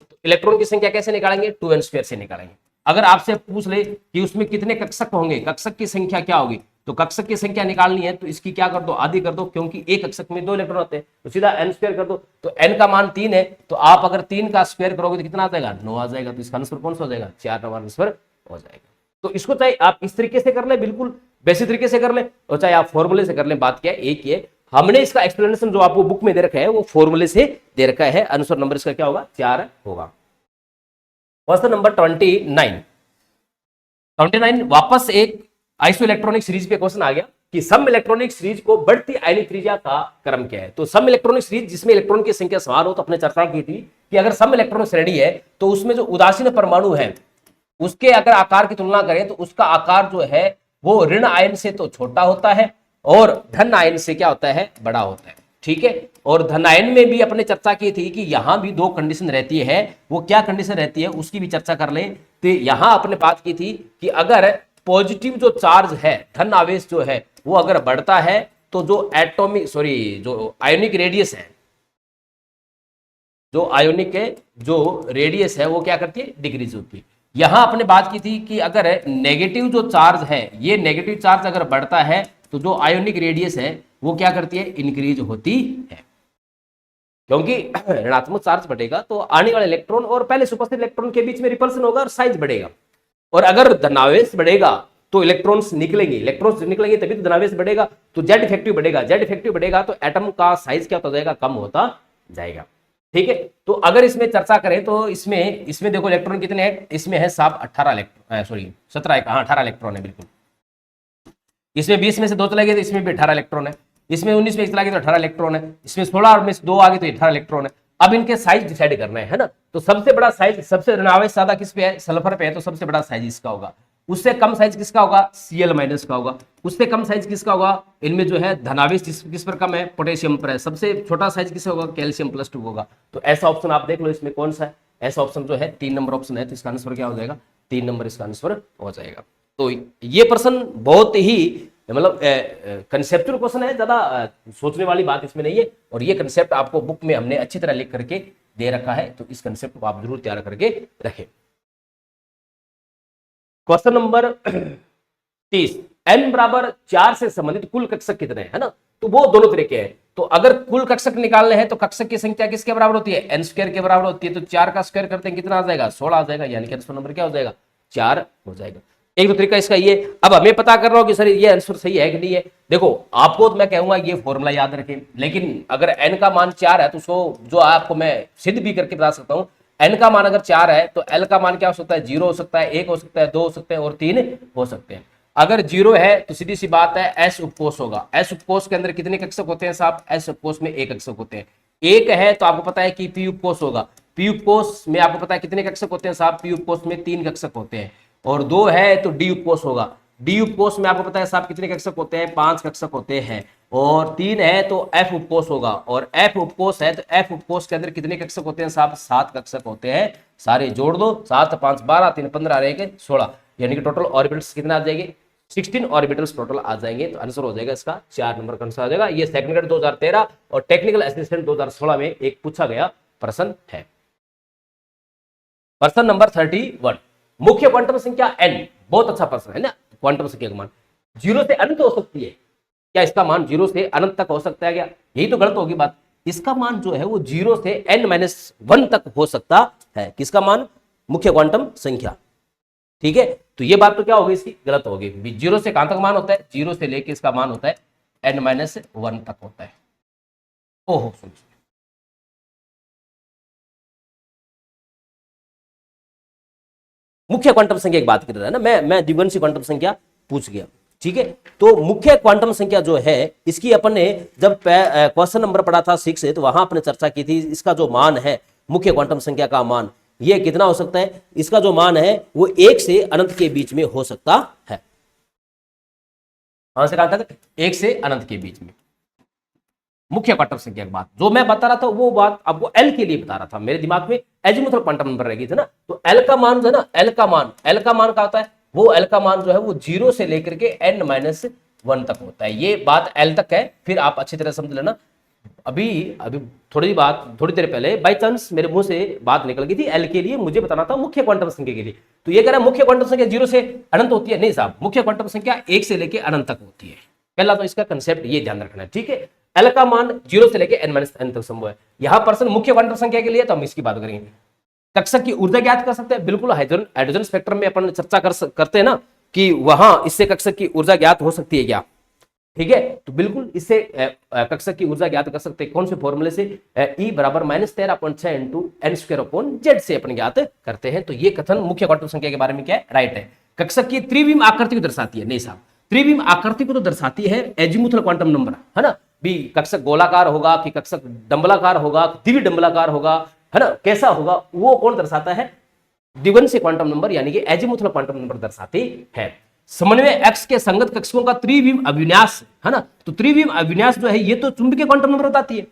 तो इलेक्ट्रॉन की संख्या कैसे निकालेंगे? 2n² से निकालेंगे। अगर आपसे पूछ ले कि उसमें कितने कक्षक होंगे, कक्षक की संख्या क्या होगी, तो कक्षक की संख्या निकालनी है तो इसकी क्या कर दो? आधी कर दो, क्योंकि एक कक्षक में 2 इलेक्ट्रॉन होते हैं, तो सीधा n² कर दो। तो n का मान 3 है तो आप अगर 3 का स्क्वायर करोगे तो कितना आ जाएगा? 9 आ जाएगा। तो इसका आंसर कौन सा हो जाएगा? 4 नंबर आंसर हो जाएगा। तो इसको चाहे आप इस तरीके से कर ले, बिल्कुल बेसिक तरीके से कर ले, और चाहे आप फॉर्मूले से कर ले, बात क्या है? एक ही है। हमने इसका एक्सप्लेनेशन जो आपको बुक में दे रखा है वो फॉर्मूले से दे रखा है। आंसर नंबर इसका क्या होगा? 4 होगा। क्वेश्चन नंबर 29 वापस एक आइसो इलेक्ट्रॉनिक सीरीज पे क्वेश्चन आ गया कि सम इलेक्ट्रॉनिक सीरीज को बढ़ती आयनिक त्रिज्या का क्रम क्या है। तो सम इलेक्ट्रॉनिक सीरीज जिसमें इलेक्ट्रॉन की संख्या समान हो, तो अपने चर्चा की थी कि अगर सम इलेक्ट्रॉनिक श्रेणी है तो उसमें जो उदासीन परमाणु है उसके अगर आकार की तुलना करें तो उसका आकार जो है वो ऋण आयन से तो छोटा होता है और धन आयन से क्या होता है? बड़ा होता है, ठीक है। और धन आयन में भी अपने चर्चा की थी कि यहां भी 2 कंडीशन रहती है। वो क्या कंडीशन रहती है उसकी भी चर्चा कर लें। तो यहां अपने बात की थी कि अगर पॉजिटिव जो चार्ज है, धन आवेश जो है, वो अगर बढ़ता है तो जो जो आयोनिक रेडियस है, जो रेडियस है वो क्या करती है? डिक्रीज होती है। यहां आपने बात की थी कि अगर नेगेटिव जो चार्ज है, ये नेगेटिव चार्ज अगर बढ़ता है तो जो आयोनिक रेडियस है वो क्या करती है? इंक्रीज होती है, क्योंकि ऋणात्मक चार्ज बढ़ेगा तो आने वाले इलेक्ट्रॉन और पहले से उपस्थित इलेक्ट्रॉन के बीच में रिपल्सन होगा और साइज बढ़ेगा। और अगर धनावेश बढ़ेगा तो इलेक्ट्रॉन्स निकलेंगे तभी तो धनावेश बढ़ेगा, तो जेड इफेक्टिव बढ़ेगा तो एटम का साइज क्या होता जाएगा? कम होता जाएगा, ठीक है। तो अगर इसमें चर्चा करें तो इसमें देखो इलेक्ट्रॉन कितने हैं? इसमें है साहब 18 इलेक्ट्रॉन, 18 इलेक्ट्रॉन है, बिल्कुल। इसमें 20 में से 2 चले गए तो इसमें भी 18 इलेक्ट्रॉन है। इसमें 19 में चला गया तो 18 इलेक्ट्रॉन है। इसमें 16 में से 2 आ गए तो 18 इलेक्ट्रॉन है। अब इनके साइज डिसाइड करना है ना। तो सबसे बड़ा साइज, सबसे ऋणावेश ज्यादा किस पे है? सल्फर पे है, तो सबसे बड़ा साइज इसका होगा। उससे कम साइज किसका होगा? Cl- का होगा। उससे कम साइज किसका होगा? इनमें जो है धनावेश किस पर कम है? पोटेशियम पर है। सबसे छोटा साइज किससे होगा? कैल्शियम+2 होगा। तो ऐसा ऑप्शन आप देख लो इसमें कौन सा है। ऐसा ऑप्शन जो है 3 नंबर ऑप्शन है, तो इसका आंसर क्या हो जाएगा? 3 नंबर इसका आंसर हो जाएगा। तो ये प्रश्न बहुत ही मतलब कंसेप्चुअल क्वेश्चन है, ज्यादा सोचने वाली बात इसमें नहीं है। और ये कंसेप्ट आपको बुक में हमने अच्छी तरह लिख करके दे रखा है, तो इस कंसेप्ट को आप जरूर तैयार करके रखें। क्वेश्चन नंबर 30, n बराबर 4 से संबंधित कुल कक्षक कितने हैं, है ना। तो वो दोनों तरीके हैं। तो अगर कुल कक्षक निकालने हैं तो कक्षक की संख्या किसके बराबर होती है, n स्क्वायर के बराबर होती है। तो 4 का स्क्वायर करते हैं कितना आ जाएगा, 16 आ जाएगा, यानी कि आंसर नंबर क्या हो जाएगा, 4 हो जाएगा। एक दो तरीका इसका ये। अब हमें पता कर रहा हूं कि सर ये आंसर सही है कि नहीं है। देखो आपको तो मैं कहूंगा ये फॉर्मूला याद रखें, लेकिन अगर n का मान 4 है तो उसको जो आपको मैं सिद्ध भी करके बता सकता हूं, n का मान अगर 4 है तो l का मान क्या हो सकता है, 0 हो सकता है, 1 हो सकता है, 2 हो सकते हैं और 3 हो सकते हैं। अगर 0 है तो सीधी सी बात है s उपकोष होगा। s उपकोष के अंदर कितने कक्षक होते हैं साहब, s उपकोष में 1 कक्षक होते हैं। 1 है तो आपको पता है कि p उपकोष होगा। p उपकोष में आपको पता है कितने कक्षक होते हैं साहब, p उपकोष में 3 कक्षक होते हैं। और 2 है तो d उपकोष होगा। d उपकोष में आपको पता है साहब कितने कक्षक होते हैं, 5 कक्षक होते हैं। और 3 है तो f उपकोष होगा। और f उपकोष है तो f उपकोष के अंदर कितने कक्षक होते हैं साहब, 7 कक्षक होते हैं। सारे जोड़ दो, 7 5 12 3 15 रहेंगे 16, यानी कि टोटल ऑर्बिटल्स कितने आ जाएंगे, 16 ऑर्बिटल्स टोटल आ जाएंगे। तो आंसर हो जाएगा इसका 4 नंबर का आंसर आ जाएगा। ये सेकंड ग्रेड 2013 और टेक्निकल असिस्टेंट 2016 में एक पूछा गया प्रश्न है। प्रश्न नंबर 31, मुख्य क्वांटम संख्या n, बहुत अच्छा प्रश्न है ना। क्वांटम संख्या का मान 0 से अनंत हो सकती है क्या, इसका मान 0 से अनंत तक हो सकता है क्या, यही तो गलत होगी बात। इसका मान जो है वो 0 से n-1 तक हो सकता है। किसका मान, मुख्य क्वांटम संख्या, ठीक है। तो ये बात तो क्या होगी इसकी, गलत होगी। 0 से कहां तक मान होता है, 0 से लेके इसका मान होता है n-1 तक होता है। ओहो सुन, मुख्य क्वांटम संख्या की बात कर रहा है ना, मैं द्विवंशी क्वांटम संख्या पूछ गया, ठीक है। तो मुख्य क्वांटम संख्या जो है इसकी अपन ने जब क्वेश्चन नंबर पढ़ा था 6 से, तो वहां आपने चर्चा की थी। इसका जो मान है मुख्य क्वांटम संख्या का मान, ये कितना हो सकता है, इसका जो मान है वो 1 से अनंत के बीच में हो सकता है। कहां से कहां तक, 1 से अनंत के बीच में मुख्य क्वांटम संख्या की बात जो मैं बता रहा था, वो बात आपको एल के लिए बता रहा था। मेरे दिमाग में एजीमुथल क्वांटम नंबर रह गई थी ना। तो एल का मान जो है ना, एल का मान क्या होता है, वो एल का मान जो है वो 0 से लेकर के n-1 तक होता है। ये बात एल तक है, फिर आप अच्छी तरह समझ लेना। अभी अभी थोड़ी देर पहले बाई चांस मेरे मुंह से बात निकल गई थी, एल के लिए मुझे बताना था मुख्य क्वांटम संख्या के लिए। तो ये कह रहा है मुख्य क्वांटम संख्या 0 से अनंत होती है, नहीं साहब, मुख्य क्वांटम संख्या 1 से लेकर अनंत तक होती है। पहला तो इसका कंसेप्ट ये ध्यान रखना है, ठीक है। एल का मान 0 से लेकर n-n तक संभव है। यहां पर्सन मुख्य क्वांटम संख्या के लिए तो हम इसकी बात करेंगे। कक्षक की ऊर्जा ज्ञात कर सकते हैं, बिल्कुल। हाइड्रोजन स्पेक्ट्रम में अपन चर्चा करते हैं ना कि वहां इससे कक्षक की ऊर्जा ज्ञात हो सकती है क्या, ठीक है। तो बिल्कुल इससे कक्षक की ऊर्जा ज्ञात कर सकते हैं। कौन से फॉर्मूले से, E बराबर -13.6 इंटू n² से अपन ज्ञात करते हैं। तो ये कथन मुख्य क्वांटम संख्या के बारे में क्या है, राइट है। कक्षक की त्रिविम आकृति को दर्शाती है, नहीं साहब, त्रिविम आकृति को तो दर्शाती है एजीमुथल क्वांटम नंबर, है ना। भी कक्षक गोलाकार होगा कि कक्षक डंबलाकार होगा, द्विडंबलाकार होगा, है ना, कैसा होगा, वो कौन दर्शाता है, द्विवंशी क्वांटम नंबर यानी कि एजीमुथल क्वांटम नंबर दर्शाती है। समन्वय x के संगत कक्षकों का त्रिविम अविन्यास, है ना। तो त्रिविम अविन्यास जो है ये तो चुंबकीय क्वांटम नंबर बताती है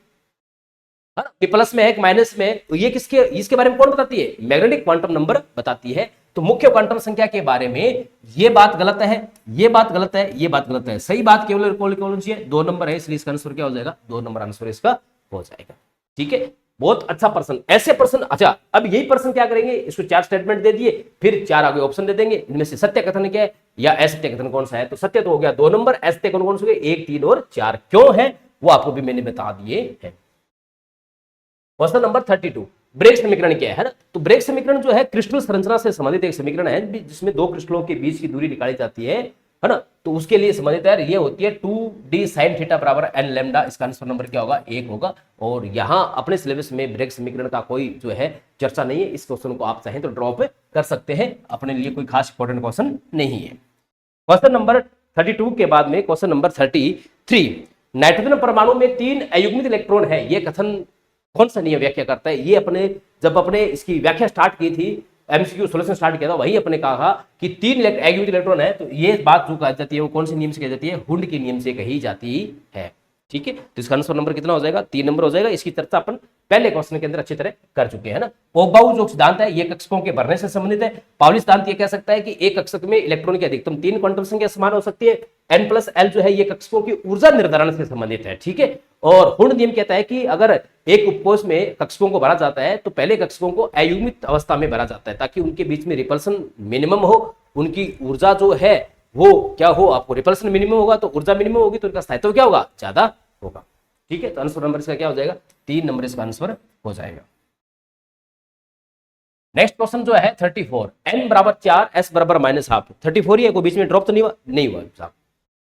ना, कि प्लस में है कि माइनस में, तो ये इसके बारे में कौन बताती है, मैग्नेटिक क्वांटम नंबर बताती है। तो मुख्य क्वांटम संख्या के बारे में ये बात गलत है, ये बात गलत है, ये बात गलत है। सही बात केवल कौन सी है, 2 नंबर है, इसलिए इसका आंसर क्या हो जाएगा, 2 नंबर आंसर इसका हो जाएगा, ठीक है। बहुत अच्छा प्रश्न, ऐसे प्रश्न। अच्छा, अब यही प्रश्न क्या करेंगे, इसको 4 स्टेटमेंट दे दिए, फिर 4 आगे ऑप्शन दे देंगे, इनमें से सत्य कथन क्या है या असत्य कथन कौन सा है। तो सत्य तो हो गया 2 नंबर, असत्य कौन से हो गए 1 3 और 4, क्यों है वो आपको भी मैंने बता दिए हैं। क्वेश्चन नंबर 32, ब्रेग समीकरण क्या है ना। तो ब्रेग समीकरण जो है क्रिस्टल संरचना से संबंधित एक समीकरण है, जिसमें 2 क्रिस्टलों के बीच की दूरी निकाली जाती है ना। तो उसके लिए संबंधित है, ये होती है 2d sin थीटा बराबर n लैम्डा। इसका आंसर नंबर क्या होगा, 1 होगा। और यहां अपने सिलेबस में ब्रेग समीकरण का कोई जो है चर्चा नहीं है। इस क्वेश्चन को आप चाहें तो ड्रॉप कर सकते हैं, अपने लिए कोई खास इंपॉर्टेंट क्वेश्चन नहीं है। क्वेश्चन नंबर 32 के बाद में क्वेश्चन नंबर 33, नाइट्रोजन परमाणु में 3 अयुग्मित इलेक्ट्रॉन है, ये कथन कौन सा नियम व्याख्या करता है। ये जब अपने इसकी व्याख्या स्टार्ट की थी, एमसीक्यू सॉल्यूशन स्टार्ट किया था, वही अपने कहा कि 3 अयुग्मित इलेक्ट्रॉन है। तो ये बात जो कही जाती है वो कौन से नियम से कही जाती है, हुंड के नियम से कही जाती है, ठीक है, तो इसका आंसर नंबर कितना हो जाएगा, 3 नंबर हो जाएगा। इसकी चर्चा अपन पहले क्वेश्चन के अंदर अच्छी तरह कर चुके हैं ना। पोगबाउ जो सिद्धांत है ये कक्षकों के भरने से संबंधित है। पाउली सिद्धांत ये कह सकता है कि एक कक्षक में इलेक्ट्रॉन की अधिकतम 3 क्वांटम संख्या समान हो सकती है। n+l जो है ये कक्षकों की ऊर्जा निर्धारण से संबंधित है, ठीक है। और हुंड नियम कहता है कि अगर एक उपकोष में कक्षकों को भरा जाता है तो पहले कक्षकों को अयुग्मित अवस्था में भरा जाता है ताकि उनके बीच में रिपल्सन मिनिमम हो, उनकी ऊर्जा जो है वो क्या हो, आपको रिपल्सन मिनिमम होगा तो ऊर्जा मिनिमम होगी तो उनका स्थायित्व क्या होगा, ज्यादा होगा, ठीक है। तो आंसर नंबर इसका क्या हो जाएगा, 3 नंबर इसका आंसर हो जाएगा। नेक्स्ट क्वेश्चन जो है 34, n बराबर 4 s बराबर -12, 34 ही है, कोई बीच में ड्रॉप तो नहीं हुआ साहब।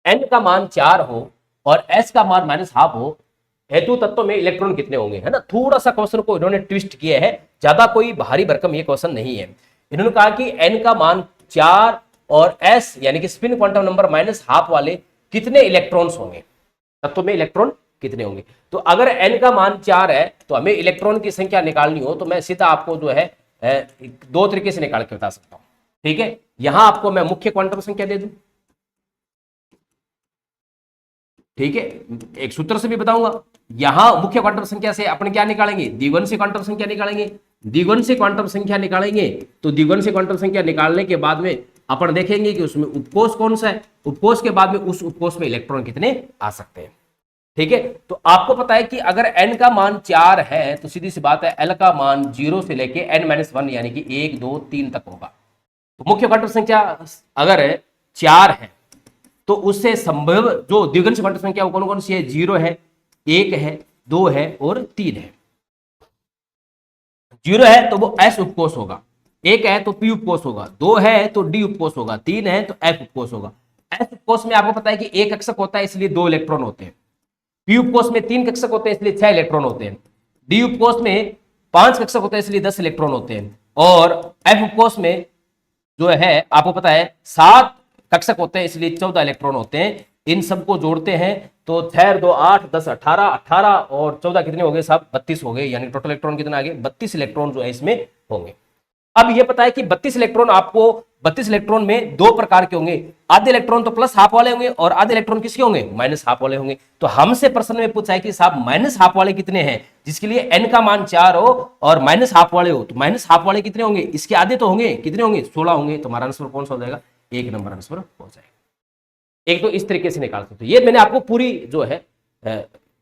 n का मान 4 हो और s का मान -12 हो, हेतु तत्व में इलेक्ट्रॉन कितने होंगे, है ना। थोड़ा सा क्वेश्चन को इन्होंने ट्विस्ट किया है, ज्यादा कोई भारी भरकम ये क्वेश्चन नहीं है। इन्होंने कहा कि n का मान 4 और s यानी कि स्पिन क्वांटम नंबर -12 वाले कितने इलेक्ट्रॉन्स होंगे, तत्व में इलेक्ट्रॉन कितने होंगे। तो अगर n का मान 4 है तो हमें इलेक्ट्रॉन की संख्या निकालनी हो तो मैं सीधा आपको जो है 2 तरीके से निकाल के बता सकता हूं, ठीक है। यहां आपको मैं मुख्य क्वांटम संख्या दे दूं, ठीक है, एक सूत्र से भी बताऊंगा। यहां मुख्य क्वांटम संख्या से अपन क्या निकालेंगे, द्विगुण से क्वांटम संख्या निकालेंगे। द्विगुण से क्वांटम संख्या निकालेंगे तो द्विगुण से क्वांटम संख्या निकालने के बाद में अपन देखेंगे कि उसमें उपकोष कौन सा है, उपकोष के बाद में उस उपकोष में इलेक्ट्रॉन कितने आ सकते हैं, ठीक है। तो आपको पता है कि अगर n का मान 4 है तो सीधी सी बात है l का मान 0 से लेके n-1 यानी कि 1 2 3 तक होगा। तो मुख्य क्वांटम संख्या अगर 4 है तो उससे संभव जो द्विगुण से क्वांटम संख्या वो कौन कौन सी है, 0 है, 1 है, 2 है और 3 है। 0 है तो वो s उपकोष होगा, 1 है तो p उपकोष होगा, 2 है तो d उपकोष होगा, 3 है तो f उपकोष होगा। s उपकोष में आपको पता है कि 1 कक्षक होता है इसलिए 2 इलेक्ट्रॉन होते हैं, p उपकोष में 3 कक्षक होते हैं इसलिए 6 इलेक्ट्रॉन होते हैं, d उपकोष में 5 कक्षक होते हैं इसलिए 10 इलेक्ट्रॉन होते हैं, और f उपकोष में जो है आपको पता है 7 कक्षक होते हैं इसलिए 14 इलेक्ट्रॉन होते हैं। इन सबको जोड़ते हैं तो 6 2 8 10 18 18 और 14 कितने हो गए साहब, 32 हो गए, यानी टोटल इलेक्ट्रॉन कितना आ गए, 32 इलेक्ट्रॉन जो है इसमें होंगे। अब ये पता है कि 32 इलेक्ट्रॉन आपको 32 इलेक्ट्रॉन में 2 प्रकार के होंगे, आधे इलेक्ट्रॉन तो प्लस हाफ वाले होंगे और आधे इलेक्ट्रॉन किसके होंगे, माइनस हाफ वाले होंगे। तो हमसे प्रश्न में पूछा है कि साहब माइनस हाफ वाले कितने हैं, जिसके लिए n का मान 4 हो और माइनस हाफ वाले हो, तो माइनस हाफ वाले कितने होंगे, इसके आधे तो होंगे, कितने होंगे, 16 होंगे। तो हमारा आंसर कौन सा हो जाएगा, 1 नंबर आंसर हो जाएगा। एक तो इस तरीके से निकाल सकते हो, ये मैंने आपको पूरी जो है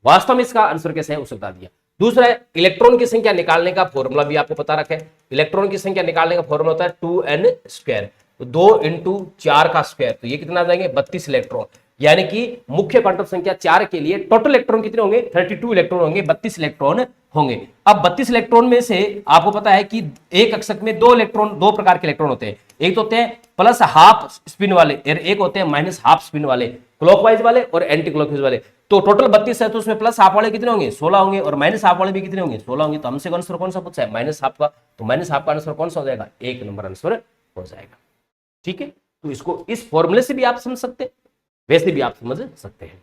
वास्तव में इसका आंसर कैसे है उसे बता दिया। दूसरा है इलेक्ट्रॉन की संख्या निकालने का फॉर्मूला भी आपको पता रखा है। इलेक्ट्रॉन की संख्या निकालने का फॉर्मूला होता है 2n², तो 2 × 4 का स्क्वायर, तो ये कितना आ जाएंगे 32 इलेक्ट्रॉन, यानी कि मुख्य क्वांटम संख्या 4 के लिए टोटल इलेक्ट्रॉन कितने होंगे, 32 इलेक्ट्रॉन होंगे, 32 इलेक्ट्रॉन होंगे। अब 32 इलेक्ट्रॉन में से आपको पता है कि एक कक्षक में 2 इलेक्ट्रॉन, 2 प्रकार के इलेक्ट्रॉन होते हैं, एक तो होते हैं प्लस हाफ स्पिन वाले और एक होते हैं माइनस हाफ स्पिन वाले, क्लॉकवाइज वाले और एंटी क्लॉकवाइज वाले। तो टोटल 32 है तो उसमें प्लस हाफ वाले कितने होंगे, 16 होंगे, और माइनस हाफ वाले भी कितने होंगे, 16 होंगे। तो हमसे आंसर कौन सा पूछा है, माइनस हाफ का, तो माइनस हाफ का आंसर कौन सा हो जाएगा, 1 नंबर आंसर हो जाएगा। ठीक है, तो इसको इस फॉर्मूले से भी आप समझ सकते हैं, वैसे भी आप समझ सकते हैं।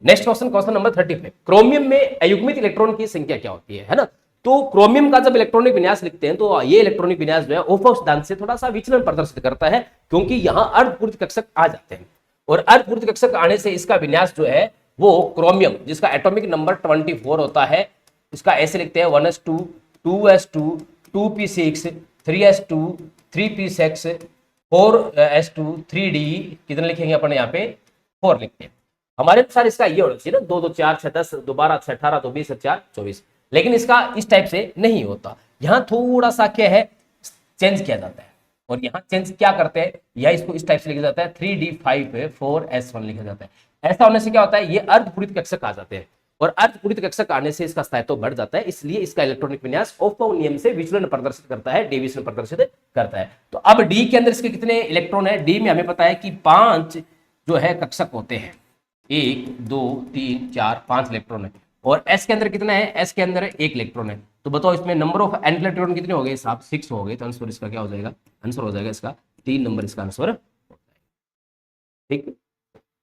Next question, question number 35, chromium में अयुग्मित इलेक्ट्रॉन की संख्या क्या होती है ना। तो क्रोमियम का जब इलेक्ट्रॉनिक विन्यास लिखते हैं तो ये इलेक्ट्रॉनिक विन्यास जो है ओफो सिद्धांत से थोड़ा सा विचलन प्रदर्शित करता है, क्योंकि यहां अर्धपूर्ति कक्षक आ जाते हैं, और अर्धपूर्ति कक्षक आने से इसका विन्यास जो है वो क्रोमियम, जिसका एटॉमिक नंबर 24 होता है, इसका ऐसे लिखते हैं 1s2 2s2 2p6 3s2 3p6 4s2 3d, कितने लिखेंगे अपन यहाँ पे 4 लिखते हैं। हमारे अनुसार इसका ये होना चाहिए ना 2 2 4 6 10 2 12 6 18 2 20 4 24, लेकिन इसका इस टाइप से नहीं होता, यहाँ थोड़ा सा क्या है चेंज किया जाता है, और यहाँ चेंज क्या करते हैं, या इसको इस टाइप से लिखा जाता है 3d5 4s1 लिखा जाता है। ऐसा होने से क्या होता है, ये अर्धपूरित कक्षक आ जाते हैं, और अर्धपूरित कक्षक आने से इसका स्थायित्व बढ़ जाता है, इसलिए इसका इलेक्ट्रॉनिक विन्यास ओफो नियम से विचलन प्रदर्शित करता है, डेविएशन प्रदर्शित करता है। तो अब डी के अंदर इसके कितने इलेक्ट्रॉन है, डी में हमें पता है कि 5 जो है कक्षक होते हैं, 1 2 3 4 5 इलेक्ट्रॉन है, और एस के अंदर कितना है, एस के अंदर 1 इलेक्ट्रॉन है। तो बताओ इसमें नंबर ऑफ एन इलेक्ट्रॉन कितने हो गए साहब, 6 हो गए। तो आंसर इसका क्या हो जाएगा, आंसर हो जाएगा इसका 3 नंबर इसका आंसर। ठीक,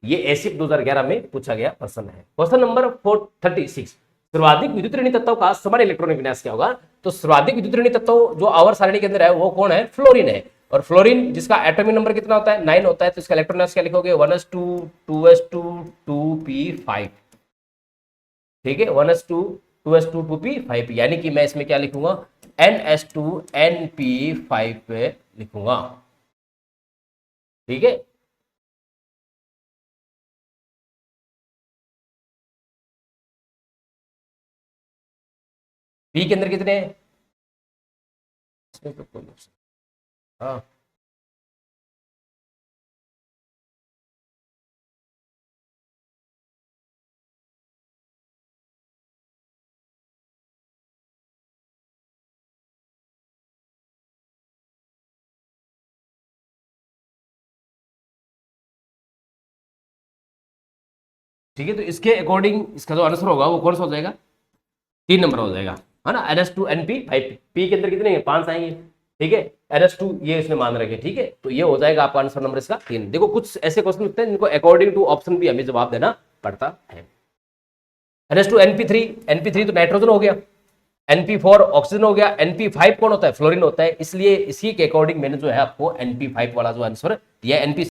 ये एसिप 2011 में पूछा गया प्रश्न है। क्वेश्चन नंबर 36, सर्वाधिक विद्युतऋणी तत्व का समान इलेक्ट्रॉनिक विन्यास क्या होगा। तो सर्वाधिक विद्युतऋणी तत्व जो आवर्त सारणी के अंदर है वो कौन है, फ्लोरीन है। और फ्लोरीन जिसका एटॉमिक नंबर कितना होता है 9 होता है, तो इसका इलेक्ट्रॉन क्या लिखोगे 1s2 2s2 2p5, ठीक है 1s2 2s2 2p5, यानी कि मैं इसमें क्या लिखूंगा ns2 np5 पे लिखूंगा, ठीक है। पी के अंदर कितने हैं इसमें तो कोई option- हाँ ठीक है, तो इसके अकॉर्डिंग इसका जो आंसर होगा वो कौन सा हो जाएगा, 3 नंबर हो जाएगा, है ना, NS2 NP5, पी के अंदर कितने हैं 5 आएंगे, ठीक है, NS2 ये इसने मान रखे, ठीक है, तो ये हो जाएगा आपका आंसर नंबर इसका 3। देखो कुछ ऐसे क्वेश्चन होते हैं जिनको अकॉर्डिंग टू ऑप्शन भी हमें जवाब देना पड़ता है। NS2 NP3, NP3 तो नाइट्रोजन हो गया, NP4 ऑक्सीजन हो गया, NP5 कौन होता है फ्लोरीन होता है, इसलिए इसी के अकॉर्डिंग मैंने जो है आपको NP5 वाला जो आंसर दिया NP।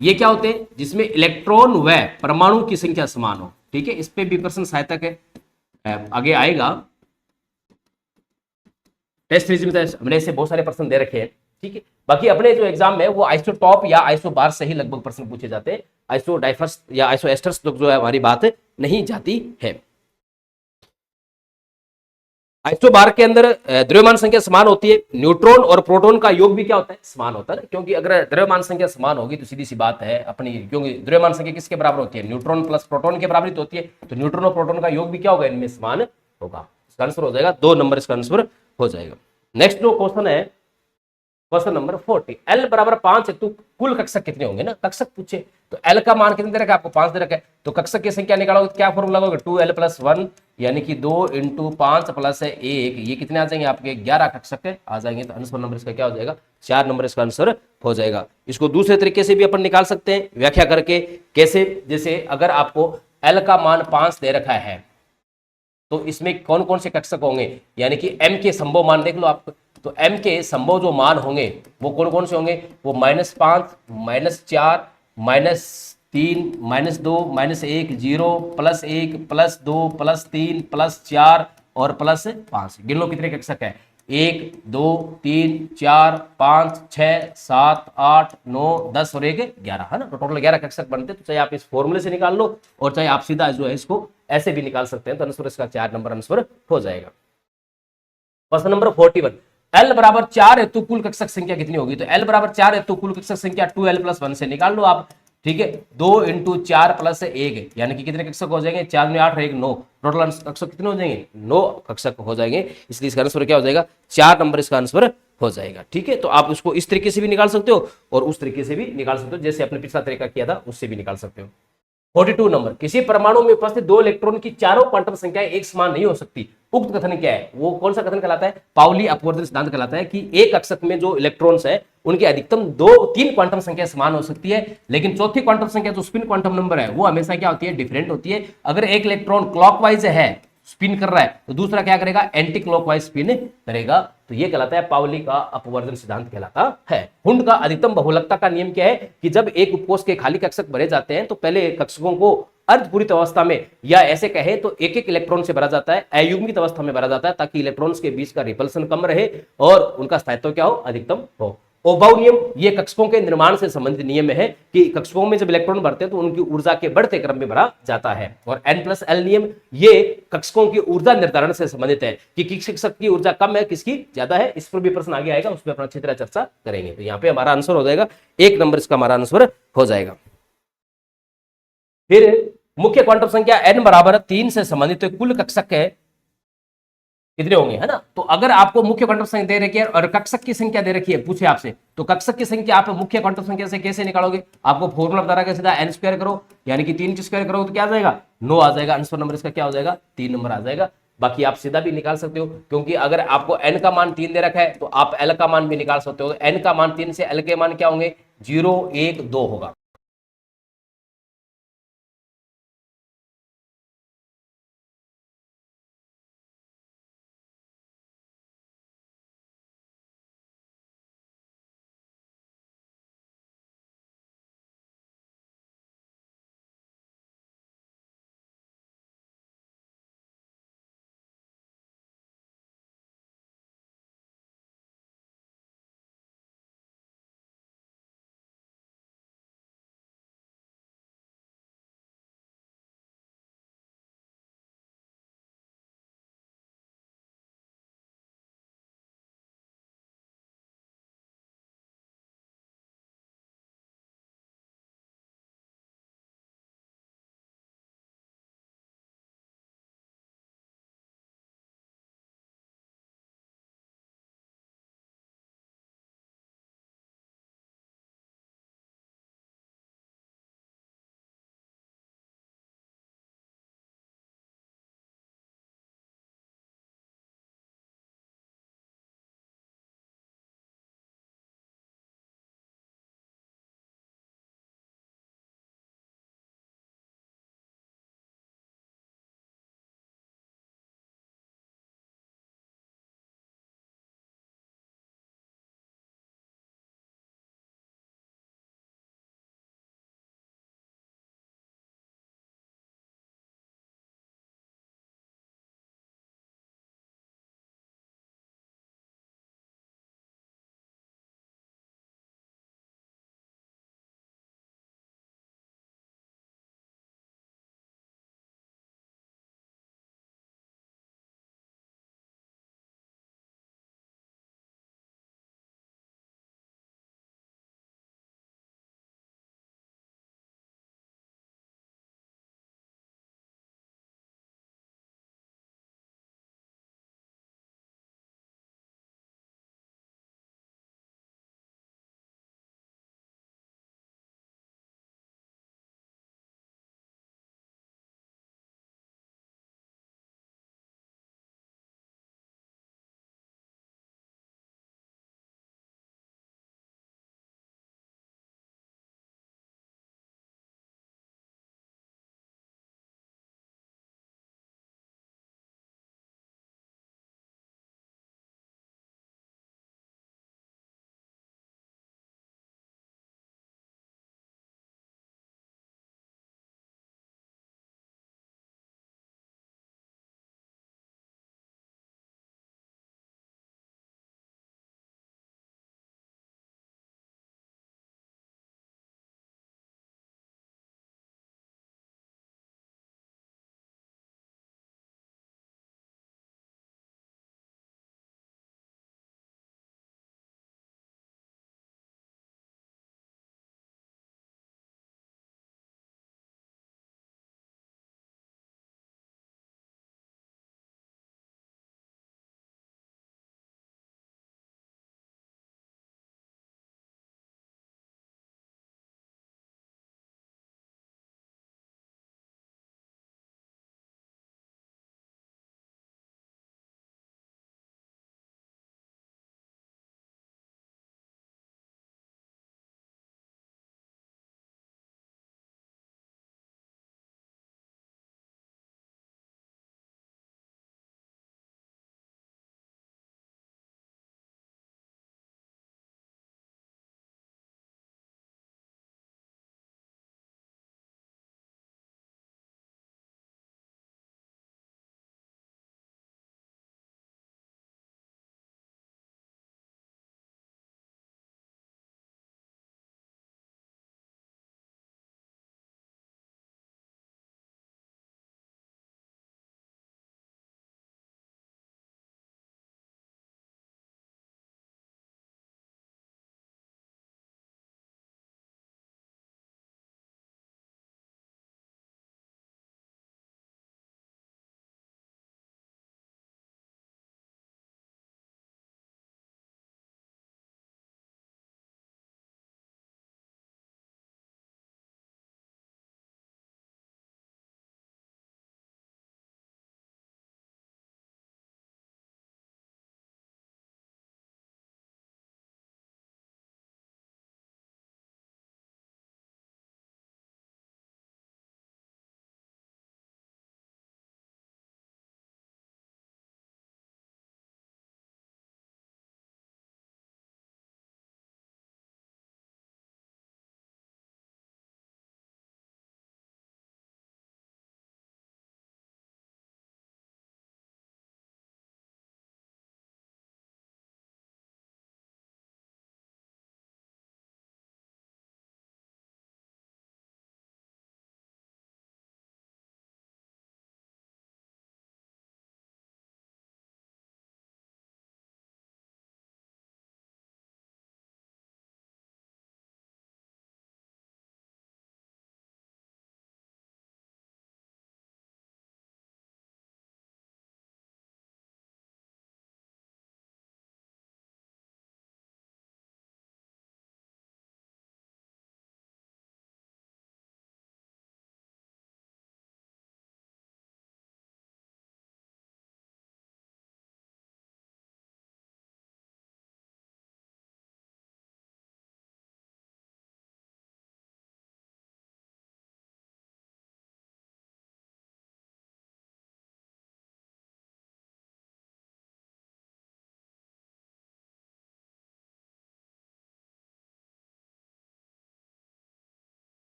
ये क्या होते हैं जिसमें इलेक्ट्रॉन व परमाणु की संख्या समान हो, ठीक है, इस पे भी प्रश्न सहायतक है, आगे आएगा टेस्ट सीरीज में, तो हमने ऐसे बहुत सारे प्रश्न दे रखे हैं, ठीक है। बाकी अपने जो एग्जाम है वो आइसोटॉप या आइसोबार से ही लगभग प्रश्न पूछे जाते हैं, आइसो डाइफर्स या आइसो एस्टर्स जो है हमारी बात नहीं जाती है। आइसोबार के अंदर द्रव्यमान संख्या समान होती है, न्यूट्रॉन और प्रोटॉन का योग भी क्या होता है समान होता है, क्योंकि अगर द्रव्यमान संख्या समान होगी तो सीधी सी बात है अपनी, क्योंकि द्रव्यमान संख्या किसके बराबर होती है न्यूट्रॉन प्लस प्रोटॉन के बराबर तो होती है, तो न्यूट्रॉन और प्रोटॉन का योग भी क्या होगा इनमें समान होगा, इसका आंसर हो जाएगा 2 नंबर, इसका आंसर हो जाएगा। नेक्स्ट जो क्वेश्चन है क्वेश्चन नंबर 40, एल बराबर 5 है तो कुल कक्षक कितने होंगे ना, कक्षक पूछे। तो एल का मान कितने दे रखा है आपको, 5 दे रखा है। तो कक्षक की संख्या निकालोगे तो क्या फॉर्मूला लगाओगे, 2l+1 यानी कि 2 × 5 + 1, ये कितने आ जाएंगे आपके 11 कक्षक है आ जाएंगे। तो आंसर नंबर इसका क्या हो जाएगा, 4 नंबर इसका आंसर हो जाएगा। इसको दूसरे तरीके से भी अपन निकाल सकते हैं व्याख्या करके, कैसे, जैसे अगर आपको एल का मान 5 दे रखा है तो इसमें कौन कौन से कक्षक होंगे, यानी कि m के संभव मान देख लो आप। तो m के संभव जो मान होंगे वो कौन कौन से होंगे, वो -5, -4, -3, -2, -1, 0, +1, +2, +3, +4 और +5। गिन लो कितने कक्षक है, 1, 2, 3, 4, 5, 6, 7, 8, 9, 10 और 1 11 है ना। तो टोटल 11 कक्षक बनते हैं। तो चाहे आप इस फॉर्मूले से निकाल लो और चाहे आप सीधा जो है इसको ऐसे भी निकाल सकते हैं। तो आंसर इसका 4 नंबर आंसर हो जाएगा। क्वेश्चन नंबर 41, एल बराबर 4 है तो कुल कक्षक संख्या कितनी होगी। तो एल बराबर 4 है तो कुल कक्षक संख्या 2l+1 से निकाल लो आप। ठीक है, 2 × 4 + 1 यानी कि कितने कक्षक हो जाएंगे, 4 में 8 और 1 9, टोटल कक्षक कितने हो जाएंगे, 9 कक्षक हो जाएंगे। इसलिए इसका आंसर क्या हो जाएगा, 4 नंबर इसका आंसर हो जाएगा। ठीक है, तो आप उसको इस तरीके से भी निकाल सकते हो और उस तरीके से भी निकाल सकते हो, जैसे आपने पिछला तरीका किया था उससे भी निकाल सकते हो। 42 नंबर, किसी परमाणु में उपस्थित 2 इलेक्ट्रॉन की चारों क्वांटम संख्याएं एक समान नहीं हो सकती। उक्त कथन क्या है, वो कौन सा कथन कहलाता है, पाउली अपवर्तन सिद्धांत कहलाता है कि एक कक्षक में जो इलेक्ट्रॉन्स है उनकी अधिकतम 3 क्वांटम संख्या समान हो सकती है, लेकिन चौथी क्वांटम संख्या जो स्पिन क्वांटम नंबर है वो हमेशा क्या होती है, डिफरेंट होती है। अगर एक इलेक्ट्रॉन क्लॉकवाइज है, स्पिन कर रहा है, तो दूसरा क्या करेगा, एंटी क्लॉकवाइज स्पिन करेगा। तो ये कहलाता है पाउली का अपवर्जन सिद्धांत कहलाता है। हुंड का अधिकतम बहुलकता का नियम क्या है कि जब एक उपकोष के खाली कक्षक भरे जाते हैं तो पहले कक्षकों को अर्धपूरित अवस्था में या ऐसे कहे तो एक एक इलेक्ट्रॉन से भरा जाता है, अयुग्मित अवस्था में भरा जाता है, ताकि इलेक्ट्रॉन्स के बीच का रिपल्सन कम रहे और उनका स्थायित्व क्या हो, अधिकतम हो। ओबाउ नियम ये कक्षकों के निर्माण से संबंधित नियम है कि कक्षकों में जब इलेक्ट्रॉन भरते हैं तो उनकी ऊर्जा के बढ़ते क्रम में भरा जाता है। और N+L नियम ये कक्षकों की ऊर्जा निर्धारण से संबंधित है कि किस कक्षक की ऊर्जा कम है किसकी ज्यादा है। इस पर भी प्रश्न आगे आएगा, उसमें अपना अच्छी तरह चर्चा करेंगे। तो यहाँ पे हमारा आंसर हो जाएगा 1 नंबर, इसका हमारा आंसर हो जाएगा। फिर मुख्य क्वांटम संख्या n बराबर 3 से संबंधित कुल कक्षक है कितने होंगे, है ना। तो अगर आपको मुख्य क्वांटम संख्या दे रखी है और कक्षक की संख्या दे रखी है, पूछे आपसे, तो कक्षक की संख्या आप मुख्य क्वांटम संख्या से कैसे निकालोगे, आपको फॉर्मूला बता रहा है सीधा n² करो, यानी कि 3 स्क्वायर करो तो क्या आ जाएगा, 9 आ जाएगा। आंसर नंबर इसका क्या हो जाएगा, 3 नंबर आ जाएगा। बाकी आप सीधा भी निकाल सकते हो, क्योंकि अगर आपको n का मान 3 दे रखा है तो आप l का मान भी निकाल सकते हो। n का मान 3 से l के मान क्या होंगे, 0, 1, 2 होगा।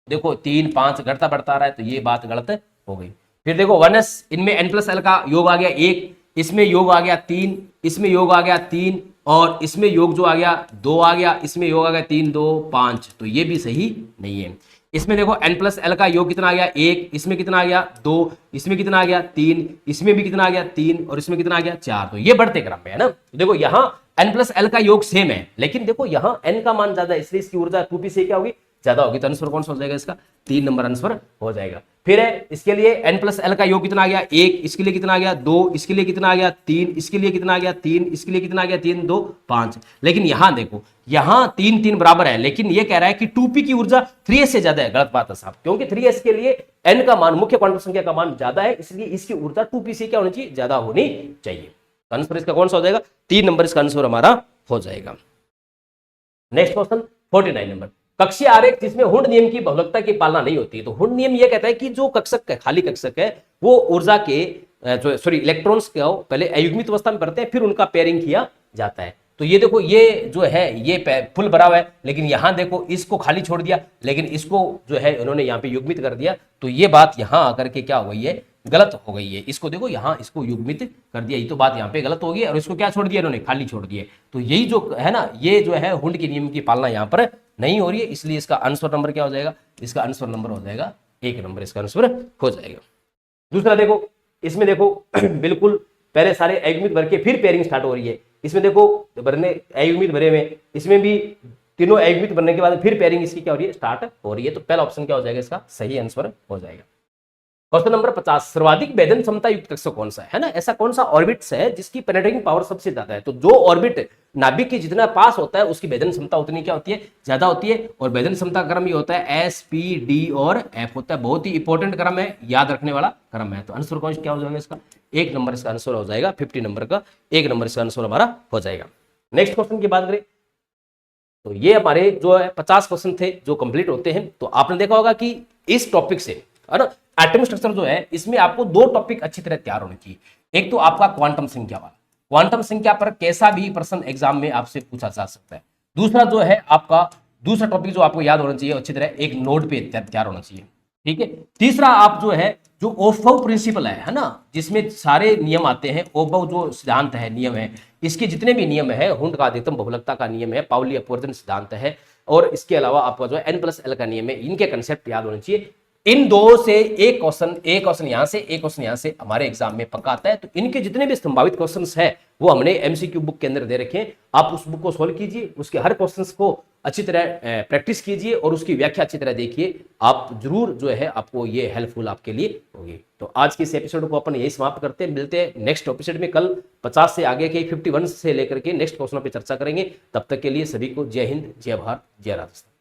देखो 3 5 घटता बढ़ता रहा है, तो ये बात गलत हो गई। फिर देखो 1s, इनमें n प्लस एल का योग आ गया 1, इसमें योग आ गया 3, इसमें योग आ गया 3, और इसमें योग जो आ गया 2 आ गया, इसमें योग आ गया 3 2 5, तो ये भी सही नहीं है। इसमें देखो n प्लस एल का योग कितना आ गया 1, इसमें कितना आ गया 2, इसमें कितना आ गया 3, इसमें भी कितना आ गया 3, और इसमें कितना आ गया 4, तो ये बढ़ते क्रम में है ना। तो देखो यहाँ n प्लस एल का योग सेम है, लेकिन देखो यहाँ n का मान ज्यादा है, इसलिए इसकी ऊर्जा 2p से क्या होगी, ज्यादा होगी। तो आंसर कौन सा हो जाएगा इसका, 3 नंबर आंसर हो जाएगा। फिर है इसके लिए n प्लस एल का योग कितना आ गया 1, इसके लिए कितना आ गया 2, इसके लिए कितना आ गया 3, इसके लिए कितना आ गया 3, इसके लिए कितना आ गया 3 2 5। लेकिन यहां देखो, यहां 3 3 बराबर है, लेकिन ये कह रहा है कि 2p की ऊर्जा 3s से ज्यादा है। गलत बात है साहब, क्योंकि 3s के लिए n का मान, मुख्य क्वांटम संख्या का मान ज्यादा है, इसलिए इसकी ऊर्जा 2p से क्या होनी चाहिए, ज्यादा होनी चाहिए। आंसर इसका कौन सा हो जाएगा, 3 नंबर इसका आंसर हमारा हो जाएगा। नेक्स्ट क्वेश्चन 49 नंबर, कक्षीय आरेख जिसमें हुंड नियम की बहुलकता की पालना नहीं होती है। तो हुंड नियम यह कहता है कि जो कक्षक है, खाली कक्षक है, वो ऊर्जा के जो सॉरी इलेक्ट्रॉन्स को पहले अयुग्मित अवस्था में भरते हैं, फिर उनका पेयरिंग किया जाता है। तो ये देखो, ये जो है ये फुल भरा हुआ है, लेकिन यहां देखो इसको खाली छोड़ दिया, लेकिन इसको जो है इन्होंने यहाँ पे युग्मित कर दिया। तो ये बात यहां आकर के क्या हो गई है, गलत हो गई है। इसको देखो यहाँ इसको युग्मित कर दिया, ये तो बात यहाँ पे गलत हो गई, और इसको क्या छोड़ दिया इन्होंने, खाली छोड़ दिए। तो यही जो है ना, ये जो है हुंड के नियम की पालना यहाँ पर नहीं हो रही है, इसलिए इसका आंसर नंबर क्या हो जाएगा, इसका आंसर नंबर हो जाएगा 1 नंबर, इसका आंसर हो जाएगा। दूसरा देखो, इसमें देखो बिल्कुल पहले सारे अयुग्मित भर के फिर पेयरिंग स्टार्ट हो रही है। इसमें देखो भरने अयुग्मित भरे हुए, इसमें भी तीनों अयुग्मित भरने के बाद फिर पेयरिंग इसकी क्या हो रही है, स्टार्ट हो रही है। तो पहला ऑप्शन क्या हो जाएगा, इसका सही आंसर हो जाएगा। क्वेश्चन नंबर 50, सर्वाधिक भेदन क्षमता युक्त कक्षक कौन सा है ना, ऐसा कौन सा ऑर्बिट है जिसकी पेनेट्रेटिंग पावर सबसे ज्यादा है। तो जो ऑर्बिट नाभिक के जितना पास होता है उसकी भेदन क्षमता उतनी क्या होती है, ज्यादा होती है। और भेदन क्षमता क्रम ये होता है एस पी डी और एफ होता है, बहुत ही इंपॉर्टेंट क्रम है, याद रखने वाला क्रम है। तो आंसर कौन क्या हो जाएगा इसका, 1 नंबर इसका आंसर हो जाएगा। 50 नंबर का 1 नंबर इसका आंसर हमारा हो जाएगा। नेक्स्ट क्वेश्चन की बात करें तो ये हमारे जो है 50 क्वेश्चन थे जो कंप्लीट होते हैं। तो आपने देखा होगा कि इस टॉपिक से है ना, एटॉमिक स्ट्रक्चर जो है इसमें आपको 2 टॉपिक अच्छी तरह तैयार होने चाहिए। एक तो आपका क्वांटम संख्या वाला, क्वांटम संख्या पर कैसा भी प्रश्न एग्जाम में आपसे पूछा जा सकता है। दूसरा जो है आपका दूसरा टॉपिक जो आपको याद होना चाहिए अच्छी तरह, एक नोट पे तैयार होना चाहिए, ठीक है। तीसरा आप जो है जो ओफव प्रिंसिपल है ना, जिसमें सारे नियम आते हैं, ओफव जो सिद्धांत है, नियम है, इसके जितने भी नियम है, हुंड का अधिकतम बहुलकता का नियम है, पाउली अपवर्जन सिद्धांत है, और इसके अलावा आपका जो है n+l का नियम है, इनके कंसेप्ट याद होने चाहिए। इन दो से एक क्वेश्चन यहां से, एक क्वेश्चन यहां से हमारे एग्जाम में पक्का आता है। तो इनके जितने भी संभावित क्वेश्चंस हैं वो हमने एमसीक्यू बुक के अंदर दे रखे हैं। आप उस बुक को सोल्व कीजिए, उसके हर क्वेश्चंस को अच्छी तरह प्रैक्टिस कीजिए और उसकी व्याख्या अच्छी तरह देखिए। आप जरूर जो है आपको ये हेल्पफुल आपके लिए होगी। तो आज के इस एपिसोड को अपन यही समाप्त करते हैं, मिलते हैं नेक्स्ट एपिसोड में। कल 50 से आगे के 51 से लेकर के नेक्स्ट क्वेश्चन पे चर्चा करेंगे। तब तक के लिए सभी को जय हिंद, जय भारत, जय राजस्थान।